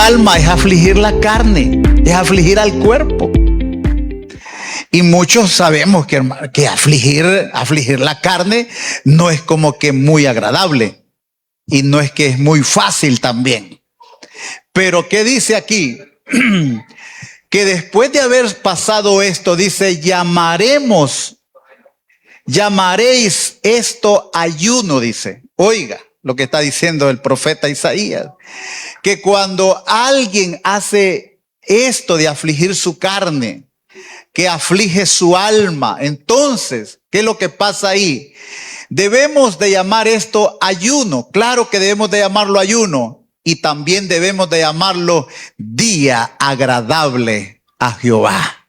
alma es afligir la carne, es afligir al cuerpo. Y muchos sabemos que afligir la carne no es como que muy agradable. Y no es que es muy fácil también. Pero ¿qué dice aquí? Que después de haber pasado esto, dice, llamaréis esto ayuno, dice. Oiga lo que está diciendo el profeta Isaías. Que cuando alguien hace esto de afligir su carne, que aflige su alma, entonces, ¿qué es lo que pasa ahí? Debemos de llamar esto ayuno. Claro que debemos de llamarlo ayuno. Y también debemos de llamarlo día agradable a Jehová.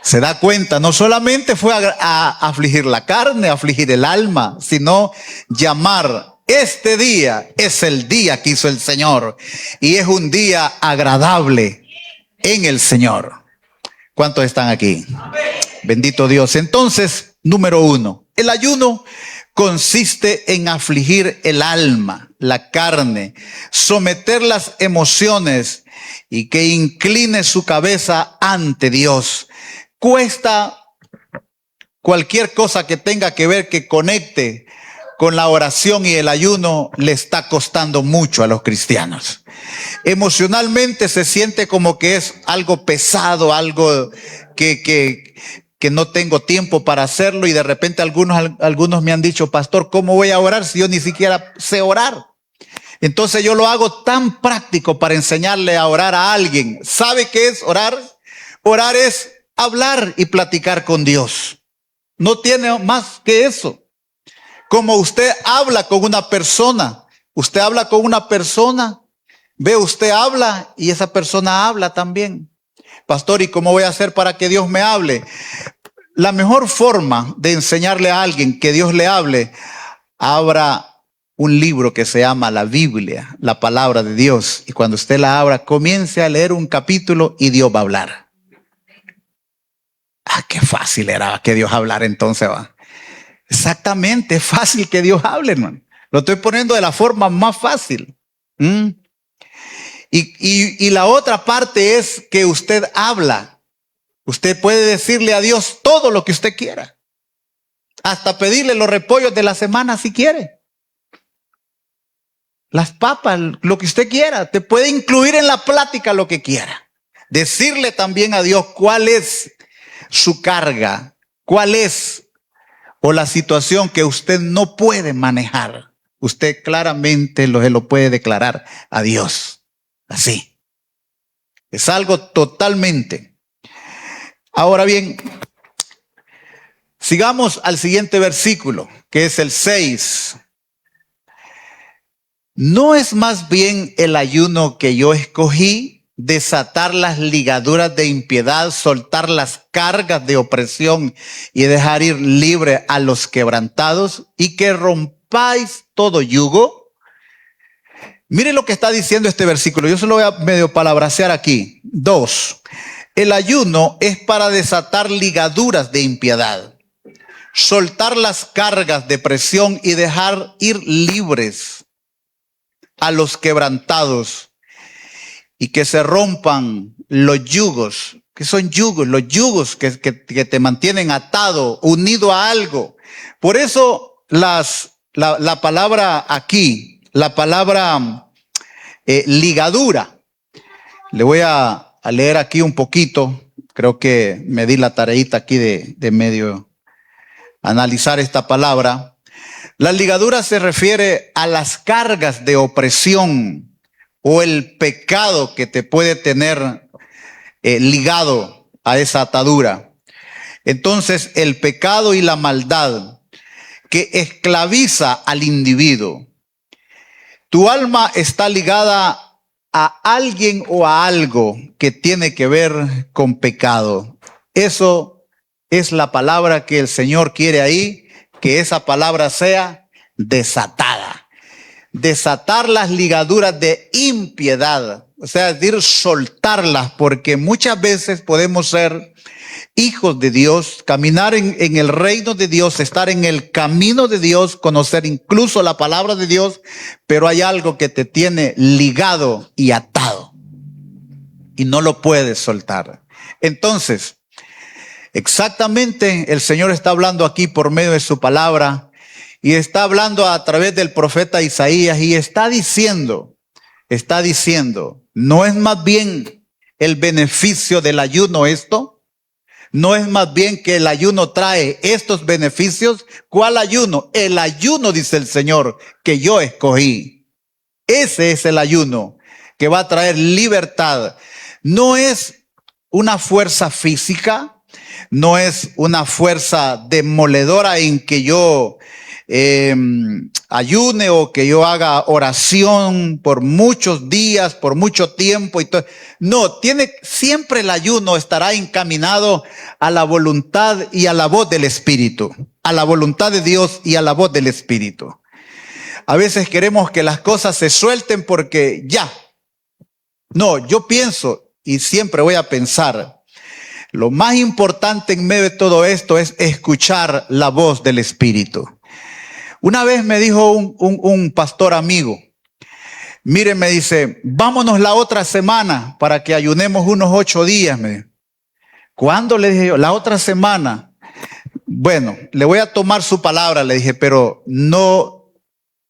Se da cuenta, no solamente fue a afligir la carne, a afligir el alma, sino llamar este día es el día que hizo el Señor. Y es un día agradable en el Señor. ¿Cuántos están aquí? Bendito Dios. Entonces, número 1, el ayuno consiste en afligir el alma, la carne, someter las emociones y que incline su cabeza ante Dios. Cuesta cualquier cosa que tenga que ver, que conecte con la oración y el ayuno, le está costando mucho a los cristianos. Emocionalmente se siente como que es algo pesado, algo que no tengo tiempo para hacerlo, y de repente algunos me han dicho, pastor, ¿cómo voy a orar si yo ni siquiera sé orar? Entonces yo lo hago tan práctico para enseñarle a orar a alguien. ¿Sabe qué es orar? Orar es hablar y platicar con Dios. No tiene más que eso. Como usted habla con una persona, usted habla con una persona, ve, usted habla y esa persona habla también. Pastor, ¿y cómo voy a hacer para que Dios me hable? La mejor forma de enseñarle a alguien que Dios le hable, abra un libro que se llama la Biblia, la palabra de Dios. Y cuando usted la abra, comience a leer un capítulo y Dios va a hablar. Ah, qué fácil era que Dios hablara entonces, va. Exactamente, es fácil que Dios hable, hermano. Lo estoy poniendo de la forma más fácil. Y la otra parte es que usted habla. Usted puede decirle a Dios todo lo que usted quiera. Hasta pedirle los repollos de la semana si quiere. Las papas, lo que usted quiera. Te puede incluir en la plática lo que quiera. Decirle también a Dios cuál es su carga, cuál es o la situación que usted no puede manejar. Usted claramente se lo puede declarar a Dios. Así. Es algo totalmente. Ahora bien, sigamos al siguiente versículo, que es el 6. ¿No es más bien el ayuno que yo escogí, desatar las ligaduras de impiedad, soltar las cargas de opresión y dejar ir libre a los quebrantados, y que rompáis todo yugo? Mire lo que está diciendo este versículo. Yo se lo voy a medio palabrasear aquí. 2. El ayuno es para desatar ligaduras de impiedad, soltar las cargas de presión y dejar ir libres a los quebrantados, y que se rompan los yugos. ¿Qué son yugos? Los yugos que te mantienen atado, unido a algo. Por eso la palabra aquí, la palabra ligadura. Le voy a leer aquí un poquito. Creo que me di la tareita aquí de medio analizar esta palabra. La ligadura se refiere a las cargas de opresión o el pecado que te puede tener ligado a esa atadura. Entonces, el pecado y la maldad que esclaviza al individuo. Tu alma está ligada a alguien o a algo que tiene que ver con pecado. Eso es la palabra que el Señor quiere ahí, que esa palabra sea desatada. Desatar las ligaduras de impiedad, o sea, es decir, soltarlas, porque muchas veces podemos ser hijos de Dios, caminar en el reino de Dios, estar en el camino de Dios, conocer incluso la palabra de Dios, pero hay algo que te tiene ligado y atado. y no lo puedes soltar. Entonces, exactamente el Señor está hablando aquí por medio de su palabra y está hablando a través del profeta Isaías y está diciendo, ¿no es más bien el beneficio del ayuno esto? ¿No es más bien que el ayuno trae estos beneficios? ¿Cuál ayuno? El ayuno, dice el Señor, que yo escogí. Ese es el ayuno que va a traer libertad. No es una fuerza física, no es una fuerza demoledora en que yo ayune o que yo haga oración por muchos días, por mucho tiempo y todo. No, siempre el ayuno estará encaminado a la voluntad y a la voz del Espíritu, a la voluntad de Dios y a la voz del Espíritu. A veces queremos que las cosas se suelten porque ya. No, yo pienso y siempre voy a pensar, lo más importante en medio de todo esto es escuchar la voz del Espíritu. Una vez me dijo un pastor amigo, mire, me dice, vámonos la otra semana para que ayunemos unos 8 días. Me dijo. ¿Cuándo? Le dije yo, la otra semana. Bueno, le voy a tomar su palabra, le dije, pero no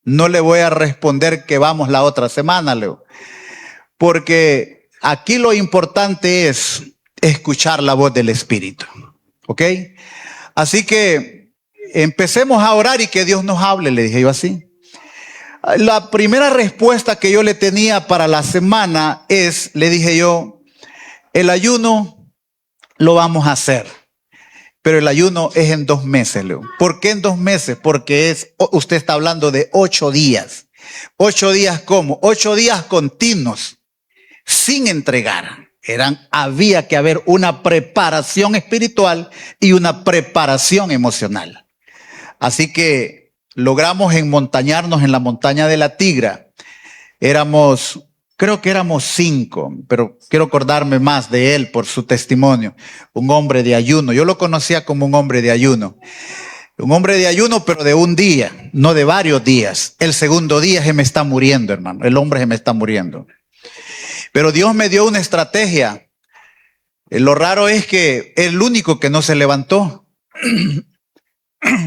le voy a responder que vamos la otra semana, Leo. Porque aquí lo importante es escuchar la voz del Espíritu. ¿Ok? Así que empecemos a orar y que Dios nos hable, le dije yo así. La primera respuesta que yo le tenía para la semana es, le dije yo, el ayuno lo vamos a hacer, pero el ayuno es en 2 meses, Leo. ¿Por qué en 2 meses? Porque usted está hablando de 8 días. 8 días, ¿cómo? 8 días continuos, sin entregar. Había que haber una preparación espiritual y una preparación emocional. Así que logramos enmontañarnos en la montaña de la Tigra. Creo que éramos 5, pero quiero acordarme más de él por su testimonio. Un hombre de ayuno. Yo lo conocía como un hombre de ayuno. Un hombre de ayuno, pero de un día, no de varios días. El segundo día se me está muriendo, hermano. El hombre se me está muriendo. Pero Dios me dio una estrategia. Lo raro es que el único que no se levantó.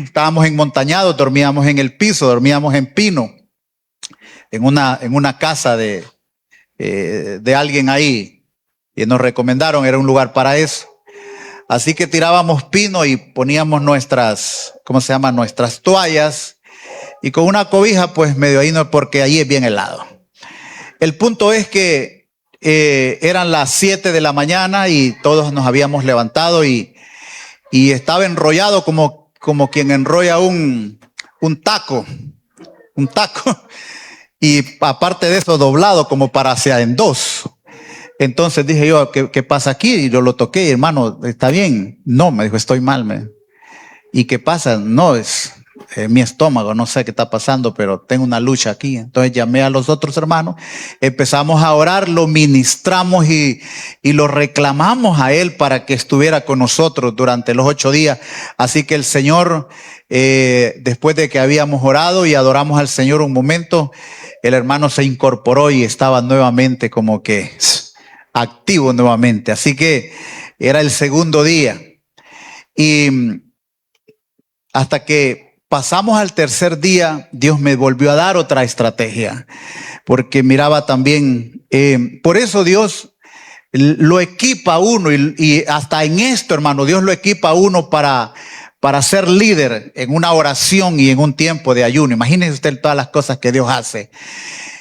Estábamos enmontañados, dormíamos en el piso, dormíamos en pino, en una casa de alguien ahí. Y nos recomendaron, era un lugar para eso. Así que tirábamos pino y poníamos nuestras toallas. Y con una cobija, pues medio ahí, no, porque allí es bien helado. El punto es que eran las 7 de la mañana y todos nos habíamos levantado y estaba enrollado como quien enrolla un taco, y aparte de eso doblado como para hacia en 2. Entonces dije yo, ¿qué pasa aquí? Y yo lo toqué, hermano, ¿está bien? No, me dijo, estoy mal. ¿Y qué pasa? No, es mi estómago, no sé qué está pasando, pero tengo una lucha aquí. Entonces llamé a los otros hermanos, empezamos a orar, lo ministramos y lo reclamamos a él para que estuviera con nosotros durante los 8 días. Así que el Señor, después de que habíamos orado y adoramos al Señor un momento, el hermano se incorporó y estaba nuevamente como que activo nuevamente. Así que era el segundo día. Y hasta que pasamos al tercer día, Dios me volvió a dar otra estrategia, porque miraba también, por eso Dios lo equipa a uno y hasta en esto, hermano, Dios lo equipa a uno para ser líder en una oración y en un tiempo de ayuno. Imagínese usted todas las cosas que Dios hace.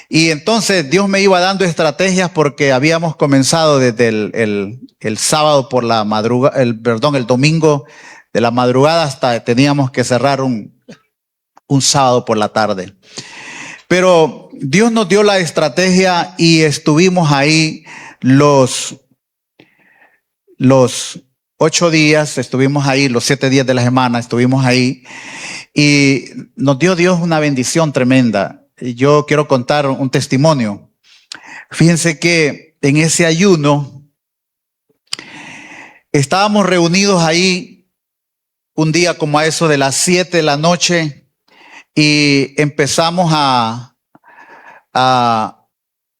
Y entonces Dios me iba dando estrategias porque habíamos comenzado desde el sábado por la madrugada, el domingo de la madrugada hasta teníamos que cerrar un sábado por la tarde. Pero Dios nos dio la estrategia y estuvimos ahí los 8 días, estuvimos ahí los 7 días de la semana, estuvimos ahí y nos dio Dios una bendición tremenda. Yo quiero contar un testimonio. Fíjense que en ese ayuno estábamos reunidos ahí un día como a eso de las 7 de la noche y empezamos a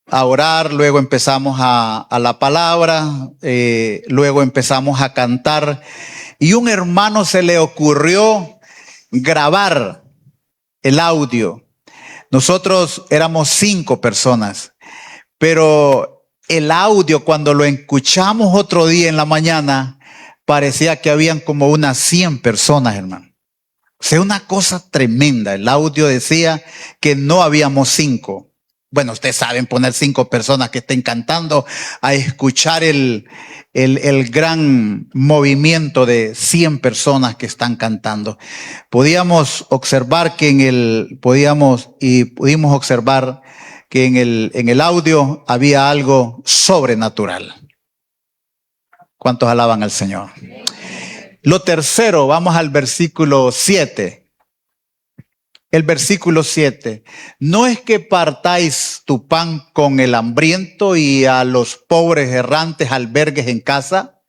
a orar, luego empezamos a la palabra, luego empezamos a cantar y un hermano se le ocurrió grabar el audio. Nosotros éramos 5 personas, pero el audio cuando lo escuchamos otro día en la mañana parecía que habían como unas 100 personas, hermano. O sea, una cosa tremenda. El audio decía que no habíamos 5. Bueno, ustedes saben poner 5 personas que estén cantando a escuchar el gran movimiento de 100 personas que están cantando. Podíamos observar que pudimos observar que en el audio había algo sobrenatural. ¿Cuántos alaban al Señor? Lo tercero, vamos al versículo 7. El versículo 7. No es que partáis tu pan con el hambriento y a los pobres errantes albergues en casa,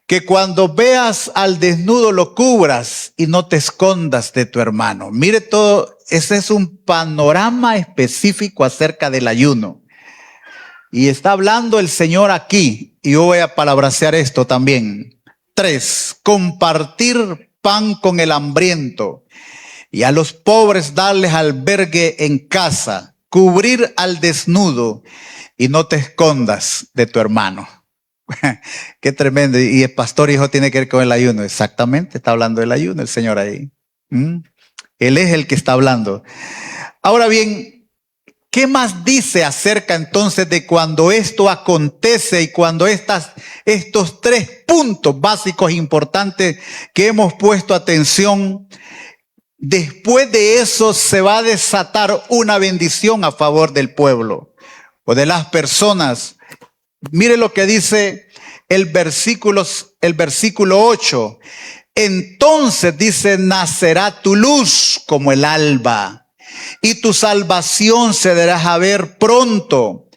que cuando veas al desnudo lo cubras y no te escondas de tu hermano. Mire todo, ese es un panorama específico acerca del ayuno. Y está hablando el Señor aquí, y yo voy a palabrasear esto también. 3. Compartir pan con el hambriento y a los pobres darles albergue en casa, cubrir al desnudo y no te escondas de tu hermano. Qué tremendo. Y el pastor hijo tiene que ver con el ayuno. Exactamente, está hablando del ayuno el Señor ahí. Él es el que está hablando. Ahora bien, ¿qué más dice acerca entonces de cuando esto acontece y cuando estos 3 puntos básicos importantes que hemos puesto atención? Después de eso se va a desatar una bendición a favor del pueblo o de las personas. Mire lo que dice el versículo 8. Entonces dice, nacerá tu luz como el alba y tu salvación se dará a ver pronto.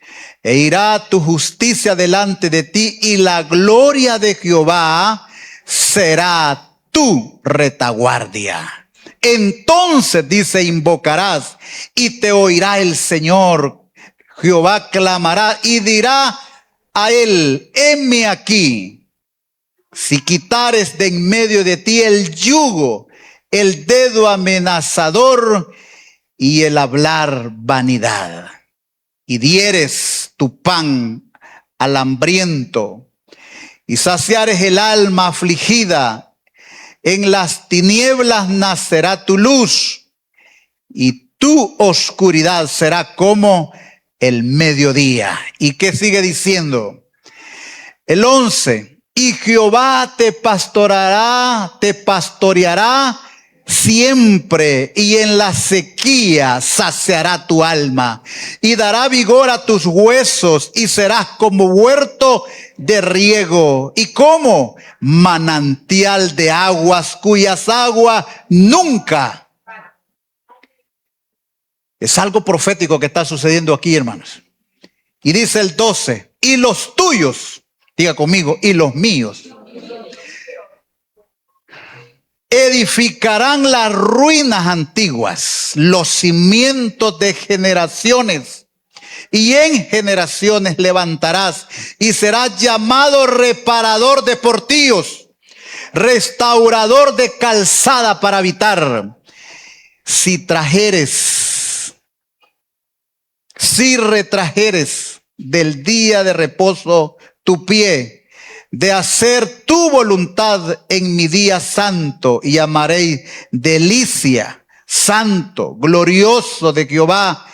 E irá tu justicia delante de ti y la gloria de Jehová será tu retaguardia. Entonces dice, invocarás y te oirá el Señor. Jehová clamará y dirá a él, heme aquí. Si quitares de en medio de ti el yugo, el dedo amenazador y el hablar vanidad, y dieres tu pan al hambriento y saciares el alma afligida, en las tinieblas nacerá tu luz y tu oscuridad será como el mediodía. ¿Y qué sigue diciendo? El 11. Y Jehová te pastoreará siempre, y en la sequía saciará tu alma y dará vigor a tus huesos, y serás como huerto de riego y como manantial de aguas cuyas aguas nunca. Es algo profético que está sucediendo aquí, hermanos. Y dice el 12, y los tuyos, diga conmigo, y los míos, edificarán las ruinas antiguas, los cimientos de generaciones, y en generaciones levantarás, y serás llamado reparador de portillos, restaurador de calzada para habitar. Si retrajeres del día de reposo tu pie, de hacer tu voluntad en mi día santo, y llamaréis delicia, santo, glorioso de Jehová,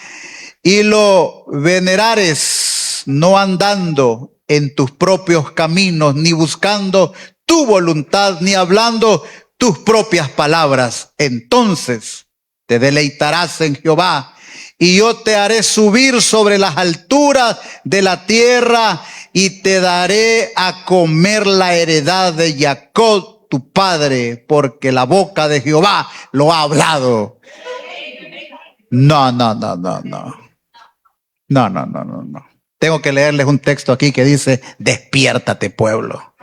y lo venerares, no andando en tus propios caminos, ni buscando tu voluntad, ni hablando tus propias palabras. Entonces te deleitarás en Jehová, y yo te haré subir sobre las alturas de la tierra, y te daré a comer la heredad de Jacob tu padre, porque la boca de Jehová lo ha hablado. No. Tengo que leerles un texto aquí que dice, despiértate, pueblo.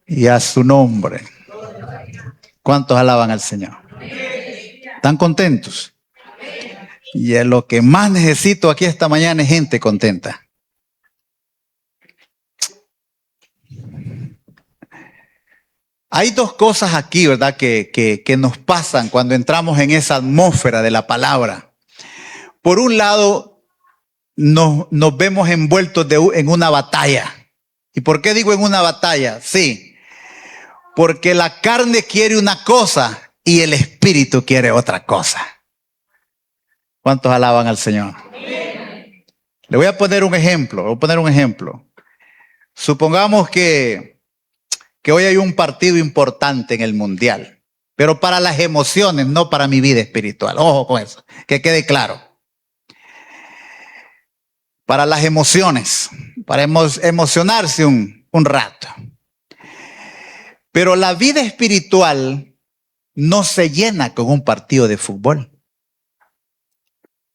Y a su nombre. ¿Cuántos alaban al Señor? ¿Están contentos? Y lo que más necesito aquí esta mañana es gente contenta. Hay dos cosas aquí, ¿verdad?, que nos pasan cuando entramos en esa atmósfera de la palabra. Por un lado, nos vemos envueltos en una batalla. ¿Y por qué digo en una batalla? Sí, porque la carne quiere una cosa y el espíritu quiere otra cosa. ¿Cuántos alaban al Señor? Le voy a poner un ejemplo. Supongamos que hoy hay un partido importante en el mundial, pero para las emociones, no para mi vida espiritual. Ojo con eso, que quede claro. Para las emociones, para emocionarse un rato. Pero la vida espiritual no se llena con un partido de fútbol.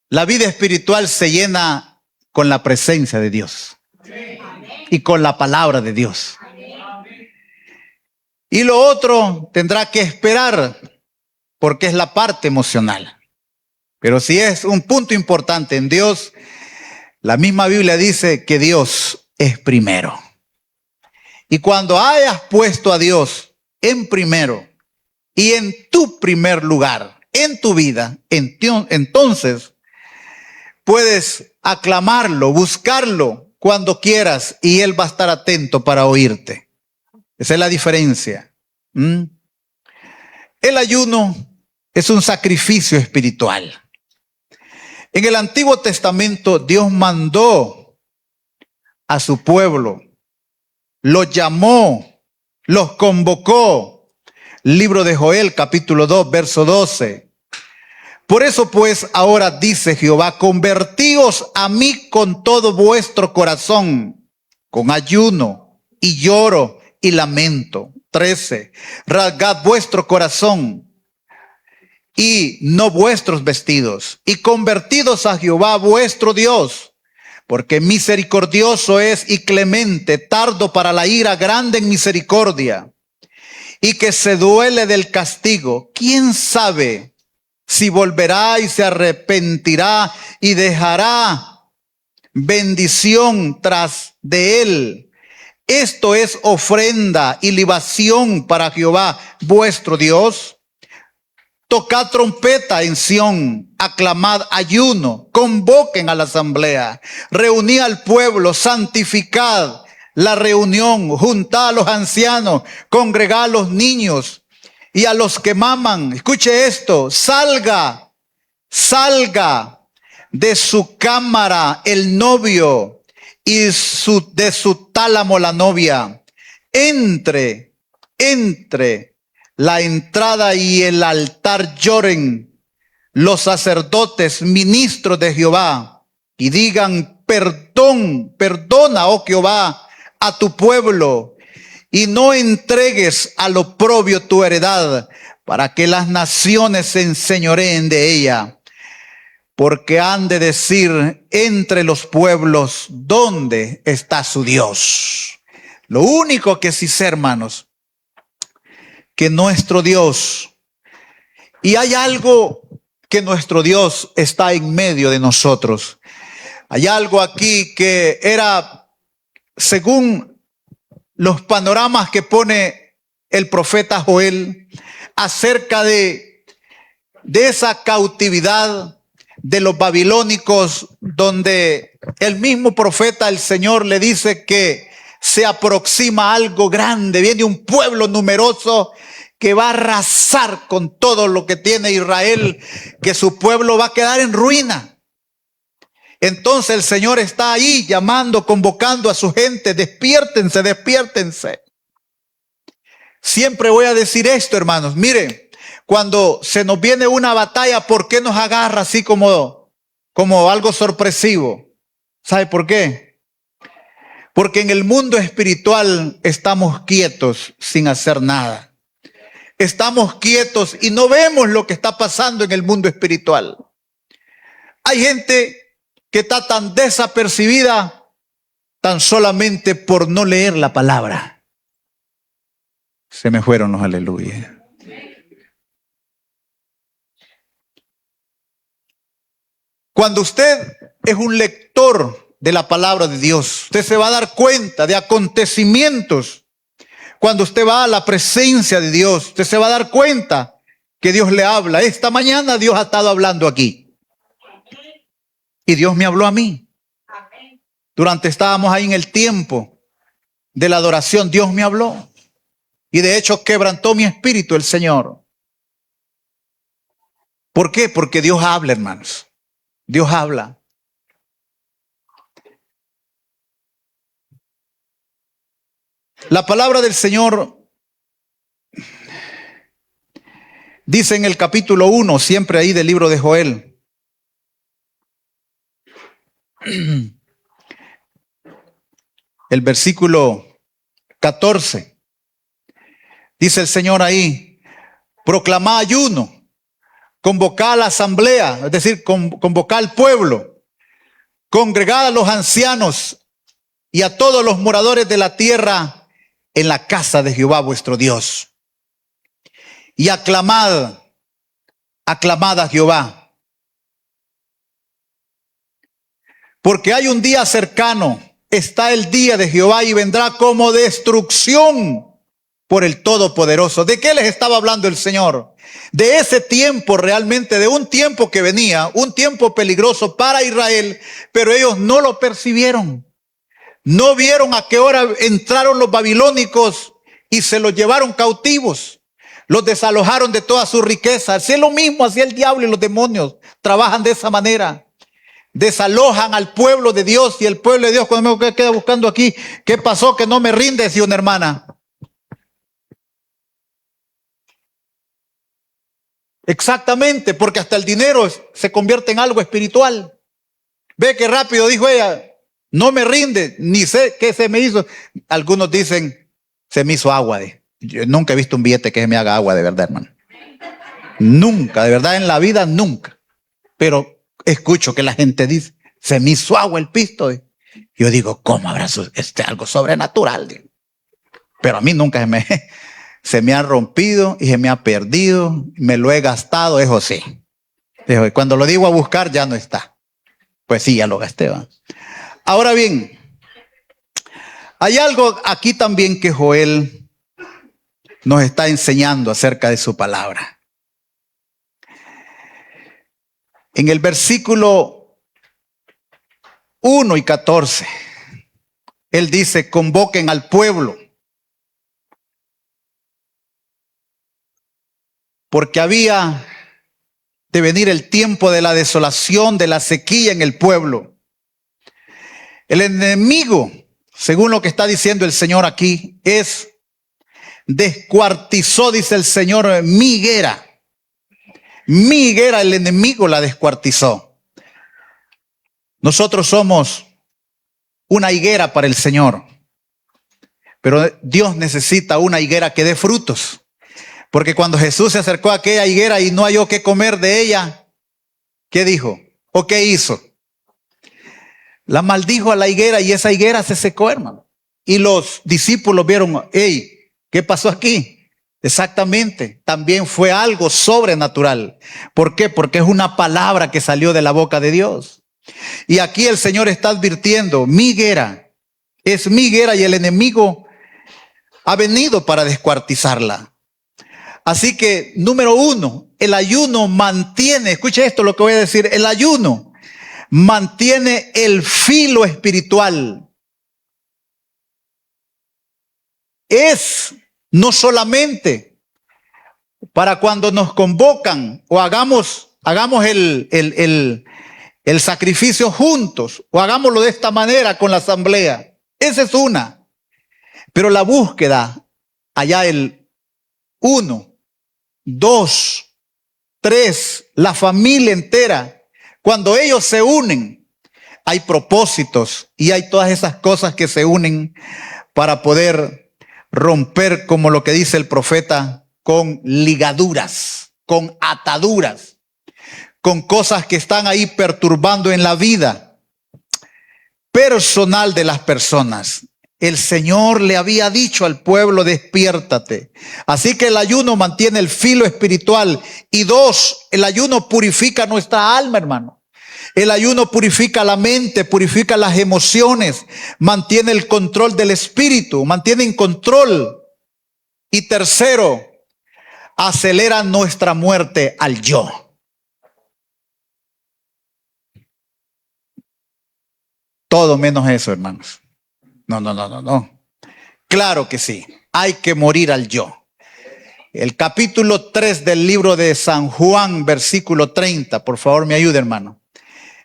La vida espiritual se llena con la presencia de Dios y con la palabra de Dios. Y lo otro tendrá que esperar, porque es la parte emocional. Pero si es un punto importante en Dios, la misma Biblia dice que Dios es primero. Y cuando hayas puesto a Dios en primero y en tu primer lugar, en tu vida, entonces puedes aclamarlo, buscarlo cuando quieras y Él va a estar atento para oírte. Esa es la diferencia. El ayuno es un sacrificio espiritual. En el Antiguo Testamento Dios mandó a su pueblo, los llamó, los convocó. Libro de Joel, capítulo 2, verso 12. Por eso pues ahora dice Jehová, convertíos a mí con todo vuestro corazón, con ayuno y lloro y lamento. 13. Rasgad vuestro corazón y no vuestros vestidos, y convertidos a Jehová vuestro Dios, porque misericordioso es y clemente, tardo para la ira, grande en misericordia, y que se duele del castigo. ¿Quién sabe si volverá y se arrepentirá y dejará bendición tras de él? Esto es ofrenda y libación para Jehová vuestro Dios. Tocad trompeta en Sión, aclamad ayuno, convoquen a la asamblea, reuní al pueblo, santificad la reunión, juntad a los ancianos, congregad a los niños y a los que maman. Escuche esto, salga de su cámara el novio y de su tálamo la novia. Entre la entrada y el altar lloren los sacerdotes, ministros de Jehová, y digan: perdona, oh Jehová, a tu pueblo, y no entregues al oprobio tu heredad, para que las naciones se enseñoreen de ella. Porque han de decir entre los pueblos: ¿dónde está su Dios? Lo único que sí sé, hermanos, que nuestro Dios, y hay algo que nuestro Dios está en medio de nosotros. Hay algo aquí que era, según los panoramas que pone el profeta Joel, acerca de esa cautividad de los babilónicos, donde el mismo profeta, el Señor, le dice que se aproxima algo grande, viene un pueblo numeroso que va a arrasar con todo lo que tiene Israel, que su pueblo va a quedar en ruina. Entonces el Señor está ahí llamando, convocando a su gente: despiértense, despiértense. Siempre voy a decir esto, hermanos. Miren, cuando se nos viene una batalla, ¿por qué nos agarra así como algo sorpresivo? ¿Sabe por qué? Porque en el mundo espiritual estamos quietos sin hacer nada. Estamos quietos y no vemos lo que está pasando en el mundo espiritual. Hay gente que está tan desapercibida tan solamente por no leer la palabra. Se me fueron los aleluya. Cuando usted es un lector de la palabra de Dios, usted se va a dar cuenta de acontecimientos. Cuando usted va a la presencia de Dios, usted se va a dar cuenta que Dios le habla. Esta mañana Dios ha estado hablando aquí. Y Dios me habló a mí. Durante estábamos ahí en el tiempo de la adoración, Dios me habló. Y de hecho quebrantó mi espíritu el Señor. ¿Por qué? Porque Dios habla, hermanos. Dios habla. La palabra del Señor dice en el capítulo 1, siempre ahí del libro de Joel. El versículo 14. Dice el Señor ahí: proclamad ayuno, convocad a la asamblea, es decir, convocad al pueblo, congregad a los ancianos y a todos los moradores de la tierra en la casa de Jehová vuestro Dios. Y aclamad a Jehová. Porque hay un día cercano, está el día de Jehová y vendrá como destrucción por el Todopoderoso. ¿De qué les estaba hablando el Señor? De ese tiempo realmente, de un tiempo que venía, un tiempo peligroso para Israel, pero ellos no lo percibieron. No vieron a qué hora entraron los babilónicos y se los llevaron cautivos. Los desalojaron de toda su riqueza. Así es lo mismo, así el diablo y los demonios trabajan de esa manera. Desalojan al pueblo de Dios, y el pueblo de Dios, cuando me queda buscando aquí, ¿qué pasó? Que no me rinde, decía una hermana. Exactamente, porque hasta el dinero se convierte en algo espiritual. Ve que rápido dijo ella: no me rinde, ni sé qué se me hizo. Algunos dicen: se me hizo agua. Yo nunca he visto un billete que se me haga agua, de verdad, hermano. Nunca, de verdad, en la vida nunca. Pero escucho que la gente dice: se me hizo agua el pisto. Yo digo: ¿cómo habrá algo sobrenatural? Pero a mí nunca se me ha rompido y se me ha perdido. Me lo he gastado, eso sí. Cuando lo digo a buscar ya no está. Pues sí, ya lo gasté, ¿va? Ahora bien, hay algo aquí también que Joel nos está enseñando acerca de su palabra. En el versículo 1 y 14, él dice: convoquen al pueblo, porque había de venir el tiempo de la desolación, de la sequía en el pueblo. El enemigo, según lo que está diciendo el Señor aquí, descuartizó, dice el Señor, mi higuera. Mi higuera, el enemigo la descuartizó. Nosotros somos una higuera para el Señor, pero Dios necesita una higuera que dé frutos. Porque cuando Jesús se acercó a aquella higuera y no halló qué comer de ella, ¿qué dijo? ¿O qué hizo? La maldijo a la higuera, y esa higuera se secó, hermano. Y los discípulos vieron: hey, ¿qué pasó aquí? Exactamente, también fue algo sobrenatural. ¿Por qué? Porque es una palabra que salió de la boca de Dios. Y aquí el Señor está advirtiendo: mi higuera es mi higuera, y el enemigo ha venido para descuartizarla. Así que, número 1, el ayuno mantiene, escuche esto lo que voy a decir, el ayuno mantiene el filo espiritual. Es no solamente para cuando nos convocan o hagamos el sacrificio juntos, o hagámoslo de esta manera con la asamblea. Esa es una. Pero la búsqueda, allá el 1, 2, 3, la familia entera, cuando ellos se unen, hay propósitos y hay todas esas cosas que se unen para poder romper, como lo que dice el profeta, con ligaduras, con ataduras, con cosas que están ahí perturbando en la vida personal de las personas. El Señor le había dicho al pueblo: despiértate. Así que el ayuno mantiene el filo espiritual. Y 2, el ayuno purifica nuestra alma, hermano. El ayuno purifica la mente, purifica las emociones, mantiene el control del espíritu, mantiene en control. Y tercero, acelera nuestra muerte al yo. Todo menos eso, hermanos. No. Claro que sí, hay que morir al yo. El capítulo 3 del libro de San Juan, versículo 30, por favor me ayude, hermano.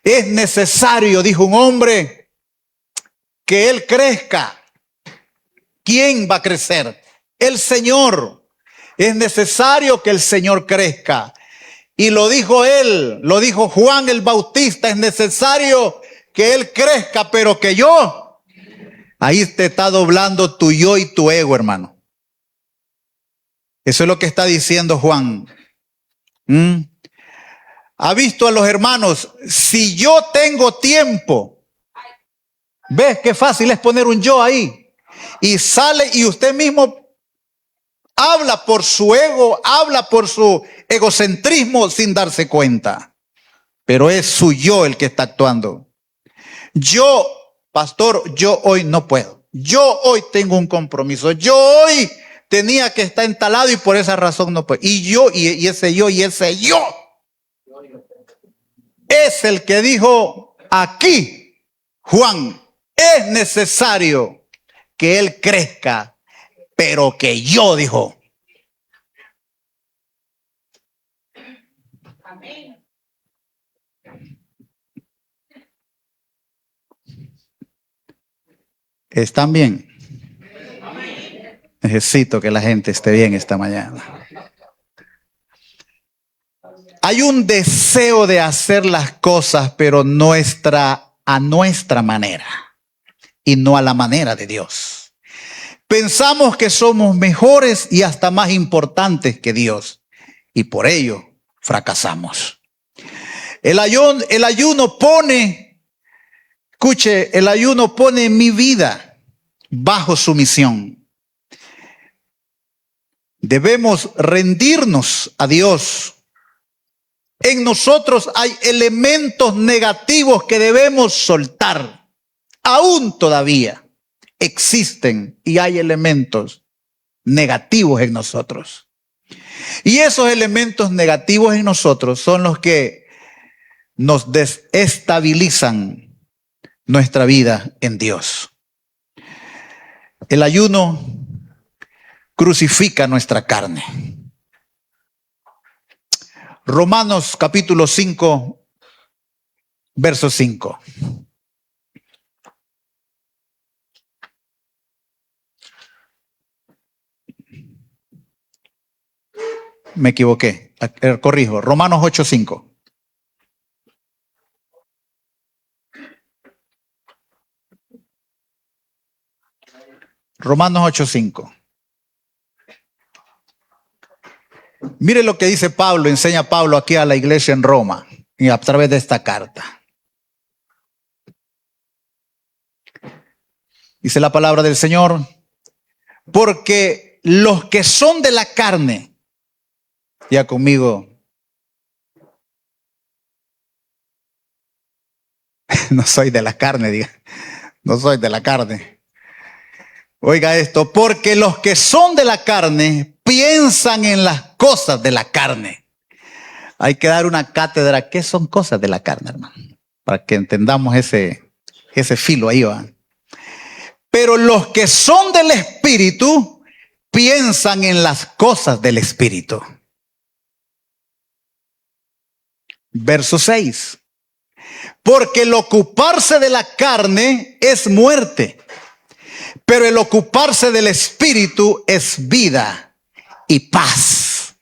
Es necesario, dijo un hombre, que él crezca. ¿Quién va a crecer? El Señor. Es necesario que el Señor crezca. Y lo dijo él, lo dijo Juan el Bautista, es necesario que él crezca, pero que yo. Ahí te está doblando tu yo y tu ego, hermano. Eso es lo que está diciendo Juan. Ha visto a los hermanos, si yo tengo tiempo, ¿ves qué fácil es poner un yo ahí? Y sale y usted mismo habla por su ego, habla por su egocentrismo sin darse cuenta. Pero es su yo el que está actuando. Yo, pastor, yo hoy no puedo. Yo hoy tengo un compromiso. Yo hoy tenía que estar entalado y por esa razón no puedo. Y yo, y ese yo, es el que dijo aquí, Juan, es necesario que él crezca, pero que yo, dijo. Amén. ¿Están bien? Amén. Necesito que la gente esté bien esta mañana. Hay un deseo de hacer las cosas, pero a nuestra manera y no a la manera de Dios. Pensamos que somos mejores y hasta más importantes que Dios y por ello fracasamos. El ayuno pone, escuche, el ayuno pone mi vida bajo sumisión. Debemos rendirnos a Dios. En nosotros hay elementos negativos que debemos soltar. Aún todavía existen y hay elementos negativos en nosotros. Y esos elementos negativos en nosotros son los que nos desestabilizan nuestra vida en Dios. El ayuno crucifica nuestra carne. Romanos capítulo 5, verso 5. Me equivoqué, corrijo, Romanos 8, 5. Romanos 8, 5. Mire lo que dice Pablo, enseña Pablo aquí a la iglesia en Roma, y a través de esta carta. Dice la palabra del Señor, porque los que son de la carne, ya conmigo, no soy de la carne, diga, no soy de la carne. Oiga esto, porque los que son de la carne piensan en las cosas de la carne. Hay que dar una cátedra, ¿qué son cosas de la carne, hermano? Para que entendamos ese filo ahí, ¿va? Pero los que son del Espíritu piensan en las cosas del Espíritu. Verso 6. Porque el ocuparse de la carne es muerte, pero el ocuparse del Espíritu es vida y paz.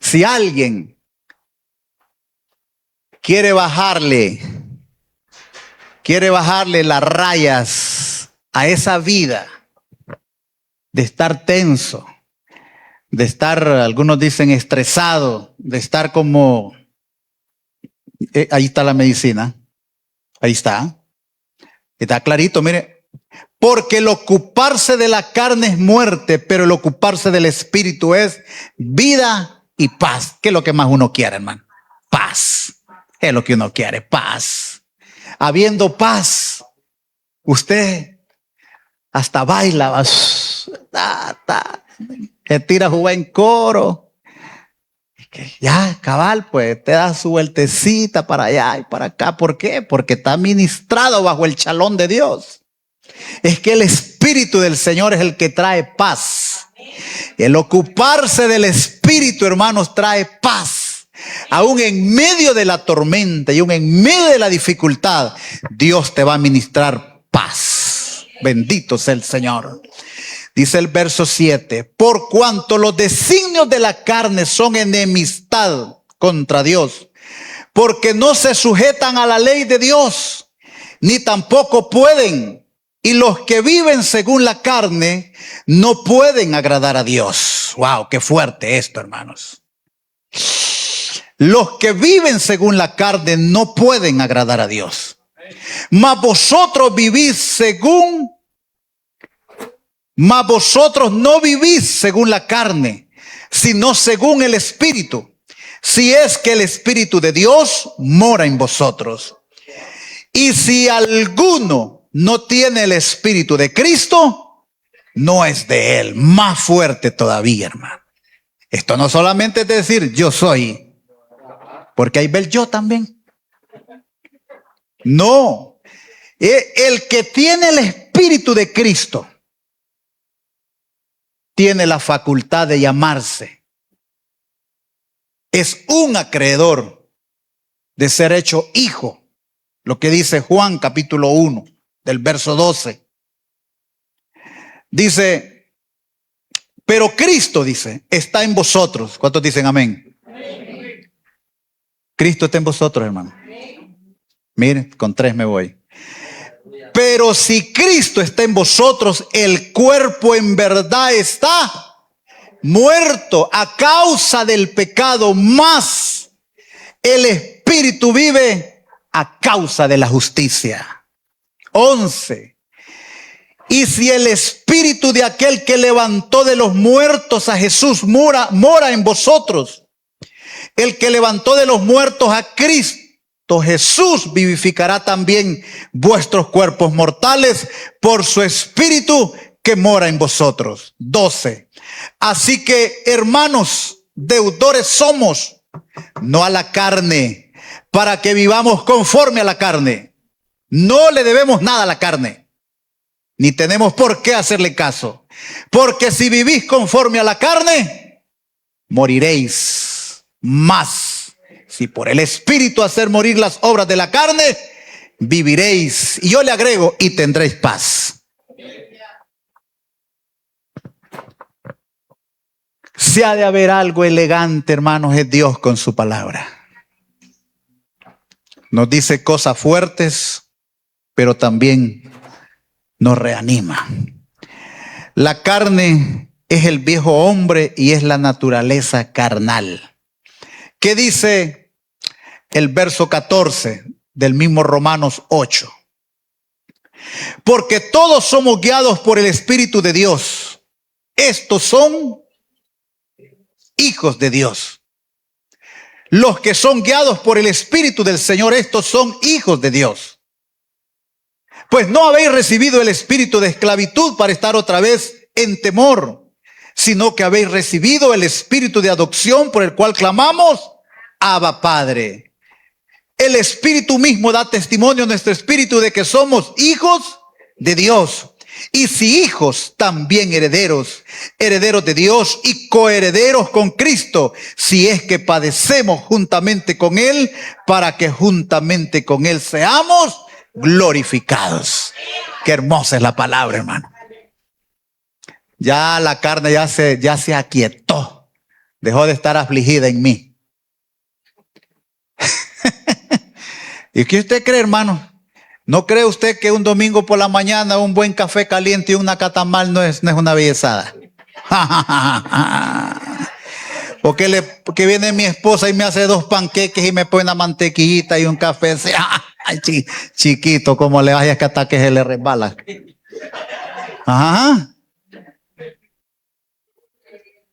Si alguien quiere bajarle las rayas a esa vida de estar tenso, de estar, algunos dicen estresado, de estar como, ahí está la medicina, ahí está clarito, mire. Porque el ocuparse de la carne es muerte, pero el ocuparse del Espíritu es vida y paz. ¿Qué es lo que más uno quiere, hermano? Paz. Es lo que uno quiere, paz. Habiendo paz, usted hasta baila, se tira a jugar en coro. Ya, cabal, pues te da su vueltecita para allá y para acá. ¿Por qué? Porque está ministrado bajo el chalón de Dios. Es que el Espíritu del Señor es el que trae paz. El ocuparse del Espíritu, hermanos, trae paz. Aún en medio de la tormenta y aún en medio de la dificultad, Dios te va a ministrar paz. Bendito sea el Señor. Dice el verso 7, por cuanto los designios de la carne son enemistad contra Dios, porque no se sujetan a la ley de Dios, ni tampoco pueden. Y los que viven según la carne no pueden agradar a Dios. Wow, qué fuerte esto, hermanos. Los que viven según la carne no pueden agradar a Dios. Mas vosotros no vivís según la carne, sino según el Espíritu. Si es que el Espíritu de Dios mora en vosotros. Y si alguno no tiene el Espíritu de Cristo, no es de él. Más fuerte todavía, hermano. Esto no solamente es decir yo soy, porque ahí ve el yo también. No, el que tiene el Espíritu de Cristo tiene la facultad de llamarse. Es un acreedor de ser hecho hijo. Lo que dice Juan capítulo 1 del verso 12. Dice, pero Cristo, dice, está en vosotros. ¿Cuántos dicen amén? Amén. Cristo está en vosotros, hermano. Miren, con 3 me voy. Pero si Cristo está en vosotros, el cuerpo en verdad está muerto a causa del pecado, mas el espíritu vive a causa de la justicia. 11. Y si el espíritu de aquel que levantó de los muertos a Jesús mora en vosotros, el que levantó de los muertos a Cristo Jesús vivificará también vuestros cuerpos mortales por su espíritu que mora en vosotros. 12. Así que, hermanos, deudores somos, no a la carne, para que vivamos conforme a la carne. No le debemos nada a la carne, ni tenemos por qué hacerle caso, porque si vivís conforme a la carne, moriréis. Más si por el Espíritu hacer morir las obras de la carne, viviréis. Y yo le agrego, y tendréis paz. Si ha de haber algo elegante, hermanos, es Dios con su palabra. Nos dice cosas fuertes, pero también nos reanima. La carne es el viejo hombre y es la naturaleza carnal. ¿Qué dice el verso 14 del mismo Romanos 8? Porque todos somos guiados por el Espíritu de Dios. Estos son hijos de Dios. Los que son guiados por el Espíritu del Señor, estos son hijos de Dios. Pues no habéis recibido el espíritu de esclavitud para estar otra vez en temor, sino que habéis recibido el espíritu de adopción por el cual clamamos, Abba, Padre. El Espíritu mismo da testimonio a nuestro espíritu de que somos hijos de Dios. Y si hijos, también herederos, herederos de Dios y coherederos con Cristo, si es que padecemos juntamente con Él, para que juntamente con Él seamos glorificados. Qué hermosa es la palabra, hermano. Ya la carne ya se aquietó, dejó de estar afligida en mí. ¿Y qué usted cree, hermano? ¿No cree usted que un domingo por la mañana un buen café caliente y una catamal no es una bellezada? Porque viene mi esposa y me hace 2 panqueques y me pone una mantequillita y un café. Ay, chiquito, como le vayas que hasta que se le resbala. Ajá.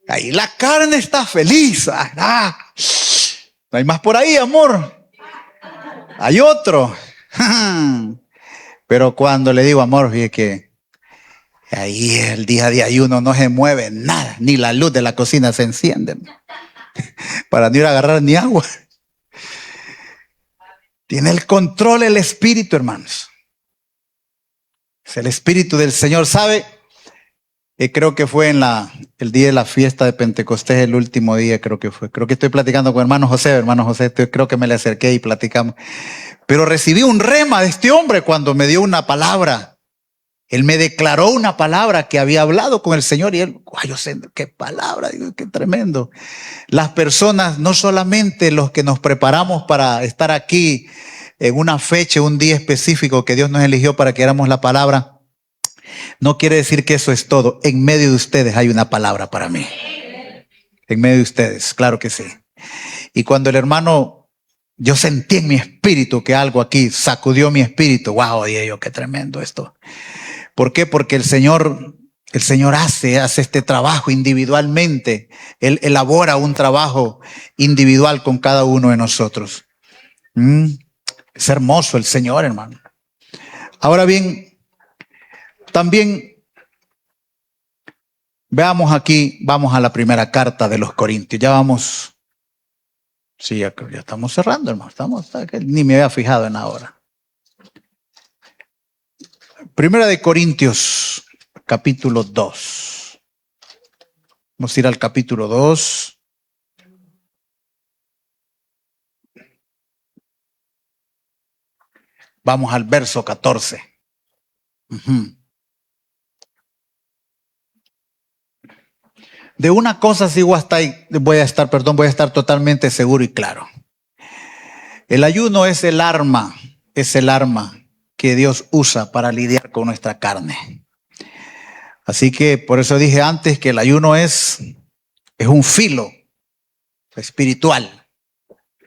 Ahí la carne está feliz. No hay más por ahí, amor. Hay otro. Pero cuando le digo, amor, fíjate que ahí el día de ayuno no se mueve nada, ni la luz de la cocina se enciende para no ir a agarrar ni agua. Tiene el control el Espíritu, hermanos. Es el Espíritu del Señor, ¿sabe? Creo que fue el día de la fiesta de Pentecostés, el último día creo que fue. Creo que estoy platicando con hermano José, creo que me le acerqué y platicamos. Pero recibí un rema de este hombre cuando me dio una palabra. Él me declaró una palabra que había hablado con el Señor y él, ¡ay, yo sé qué palabra! Digo, qué tremendo. Las personas, no solamente los que nos preparamos para estar aquí en una fecha, un día específico que Dios nos eligió para que hagamos la palabra, no quiere decir que eso es todo. En medio de ustedes hay una palabra para mí. En medio de ustedes, claro que sí. Y cuando el hermano, yo sentí en mi espíritu que algo aquí sacudió mi espíritu. ¡Wow! Dije yo, qué tremendo esto. ¿Por qué? Porque el Señor hace este trabajo individualmente. Él elabora un trabajo individual con cada uno de nosotros. Es hermoso el Señor, hermano. Ahora bien, también veamos aquí, vamos a la primera carta de los Corintios. Ya vamos, sí, ya estamos cerrando, hermano. Ni me había fijado en ahora. Primera de Corintios, capítulo 2. Vamos a ir al capítulo 2. Vamos al verso 14. De una cosa sí voy a estar totalmente seguro y claro. El ayuno es el arma que Dios usa para lidiar con nuestra carne. Así que por eso dije antes que el ayuno es un filo espiritual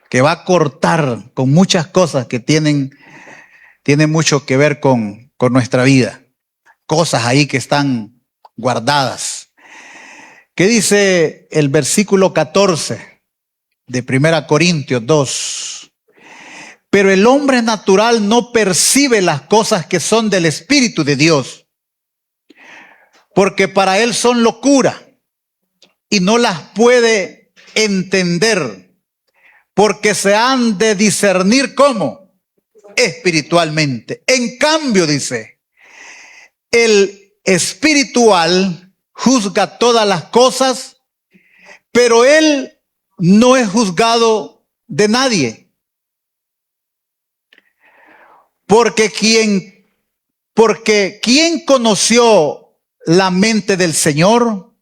que va a cortar con muchas cosas que tienen mucho que ver con nuestra vida. Cosas ahí que están guardadas. ¿Qué dice el versículo 14 de 1 Corintios 2? Pero el hombre natural no percibe las cosas que son del Espíritu de Dios, porque para él son locura y no las puede entender, porque se han de discernir ¿cómo? Espiritualmente. En cambio, dice, el espiritual juzga todas las cosas, pero él no es juzgado de nadie. Porque ¿quién conoció la mente del Señor?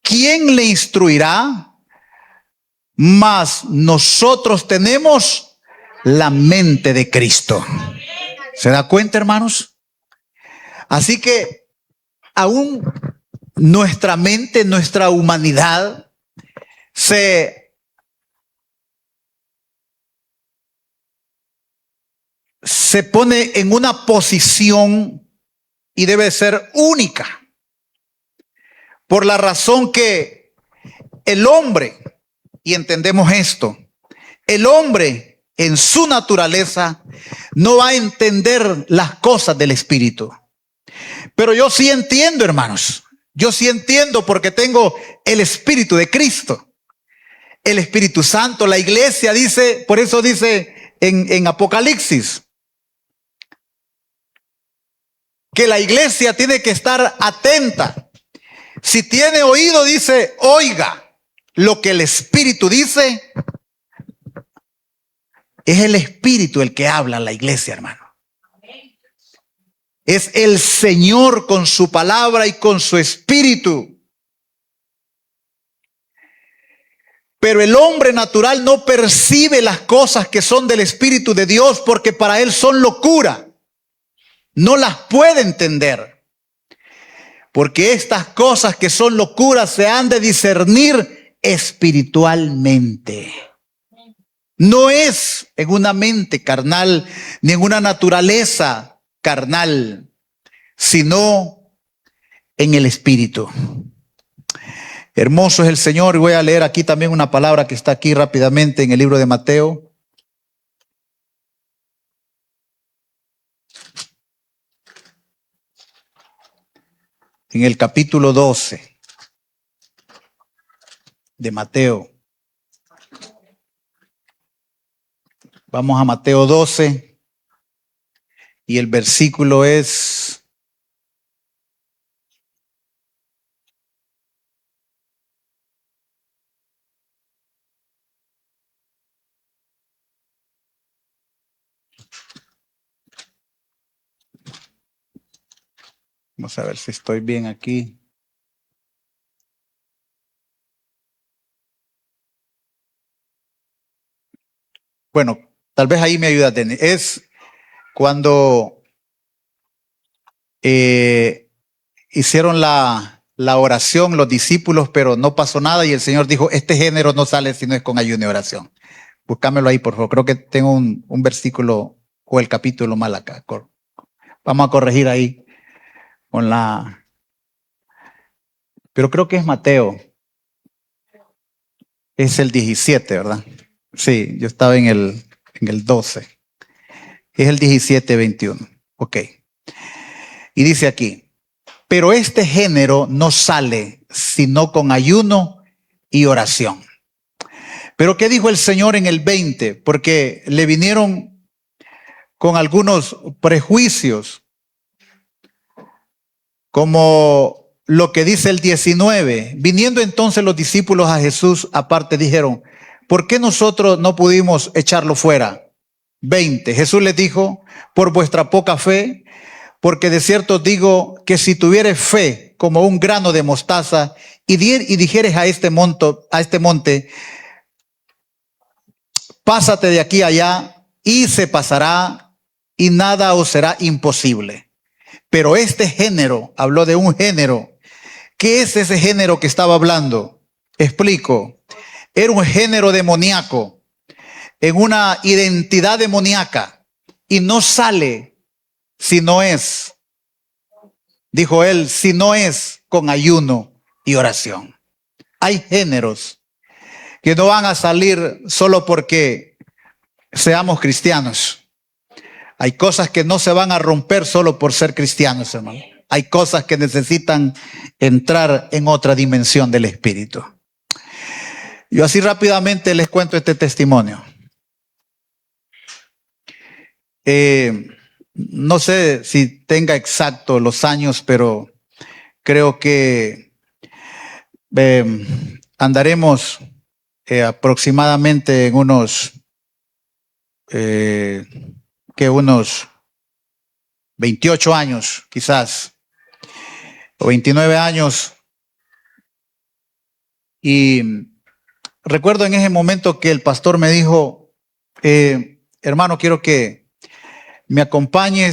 ¿Quién le instruirá? Mas nosotros tenemos la mente de Cristo. ¿Se da cuenta, hermanos? Así que aún nuestra mente, nuestra humanidad se pone en una posición y debe ser única. Por la razón que el hombre, y entendemos esto, el hombre en su naturaleza no va a entender las cosas del Espíritu. Pero yo sí entiendo, hermanos. Yo sí entiendo porque tengo el Espíritu de Cristo. El Espíritu Santo, la iglesia dice, por eso dice en Apocalipsis, que la iglesia tiene que estar atenta. Si tiene oído, dice, oiga lo que el Espíritu dice. Es el Espíritu el que habla en la iglesia, hermano. Es el Señor con su palabra y con su Espíritu. Pero el hombre natural no percibe las cosas que son del Espíritu de Dios porque para él son locura. No las puede entender. Porque estas cosas que son locuras se han de discernir espiritualmente. No es en una mente carnal, ni en una naturaleza carnal, sino en el Espíritu. Hermoso es el Señor. Y voy a leer aquí también una palabra que está aquí rápidamente en el libro de Mateo. en el capítulo 12 de Mateo. Vamos a Mateo 12 y el versículo es... Vamos a ver si estoy bien aquí. Bueno, tal vez ahí me ayuda, Denis. Es cuando hicieron la oración los discípulos, pero no pasó nada y el Señor dijo, este género no sale si no es con ayuno y oración. Búscamelo ahí, por favor. Creo que tengo un versículo o el capítulo mal acá. Vamos a corregir ahí con la... Pero creo que es Mateo. Es el 17, ¿verdad? Sí, yo estaba en el 12. Es el 17, 21. Ok. Y dice aquí, pero este género no sale sino con ayuno y oración. Pero ¿qué dijo el Señor en el 20? Porque le vinieron con algunos prejuicios, como lo que dice el 19. Viniendo entonces los discípulos a Jesús aparte, dijeron, ¿por qué nosotros no pudimos echarlo fuera? 20. Jesús les dijo, por vuestra poca fe, porque de cierto os digo que si tuvieres fe como un grano de mostaza y dijeres a este monte, pásate de aquí a allá, y se pasará, y nada os será imposible. Pero este género, habló de un género. ¿Qué es ese género que estaba hablando? Explico. Era un género demoníaco, en una identidad demoníaca, y no sale si no es, dijo él, si no es con ayuno y oración. Hay géneros que no van a salir solo porque seamos cristianos. Hay cosas que no se van a romper solo por ser cristianos, hermano. Hay cosas que necesitan entrar en otra dimensión del espíritu. Yo así rápidamente les cuento este testimonio. No sé si tenga exacto los años, pero creo que andaremos aproximadamente en unos 28 años, quizás, o 29 años. Y recuerdo en ese momento que el pastor me dijo, hermano, quiero que me acompaña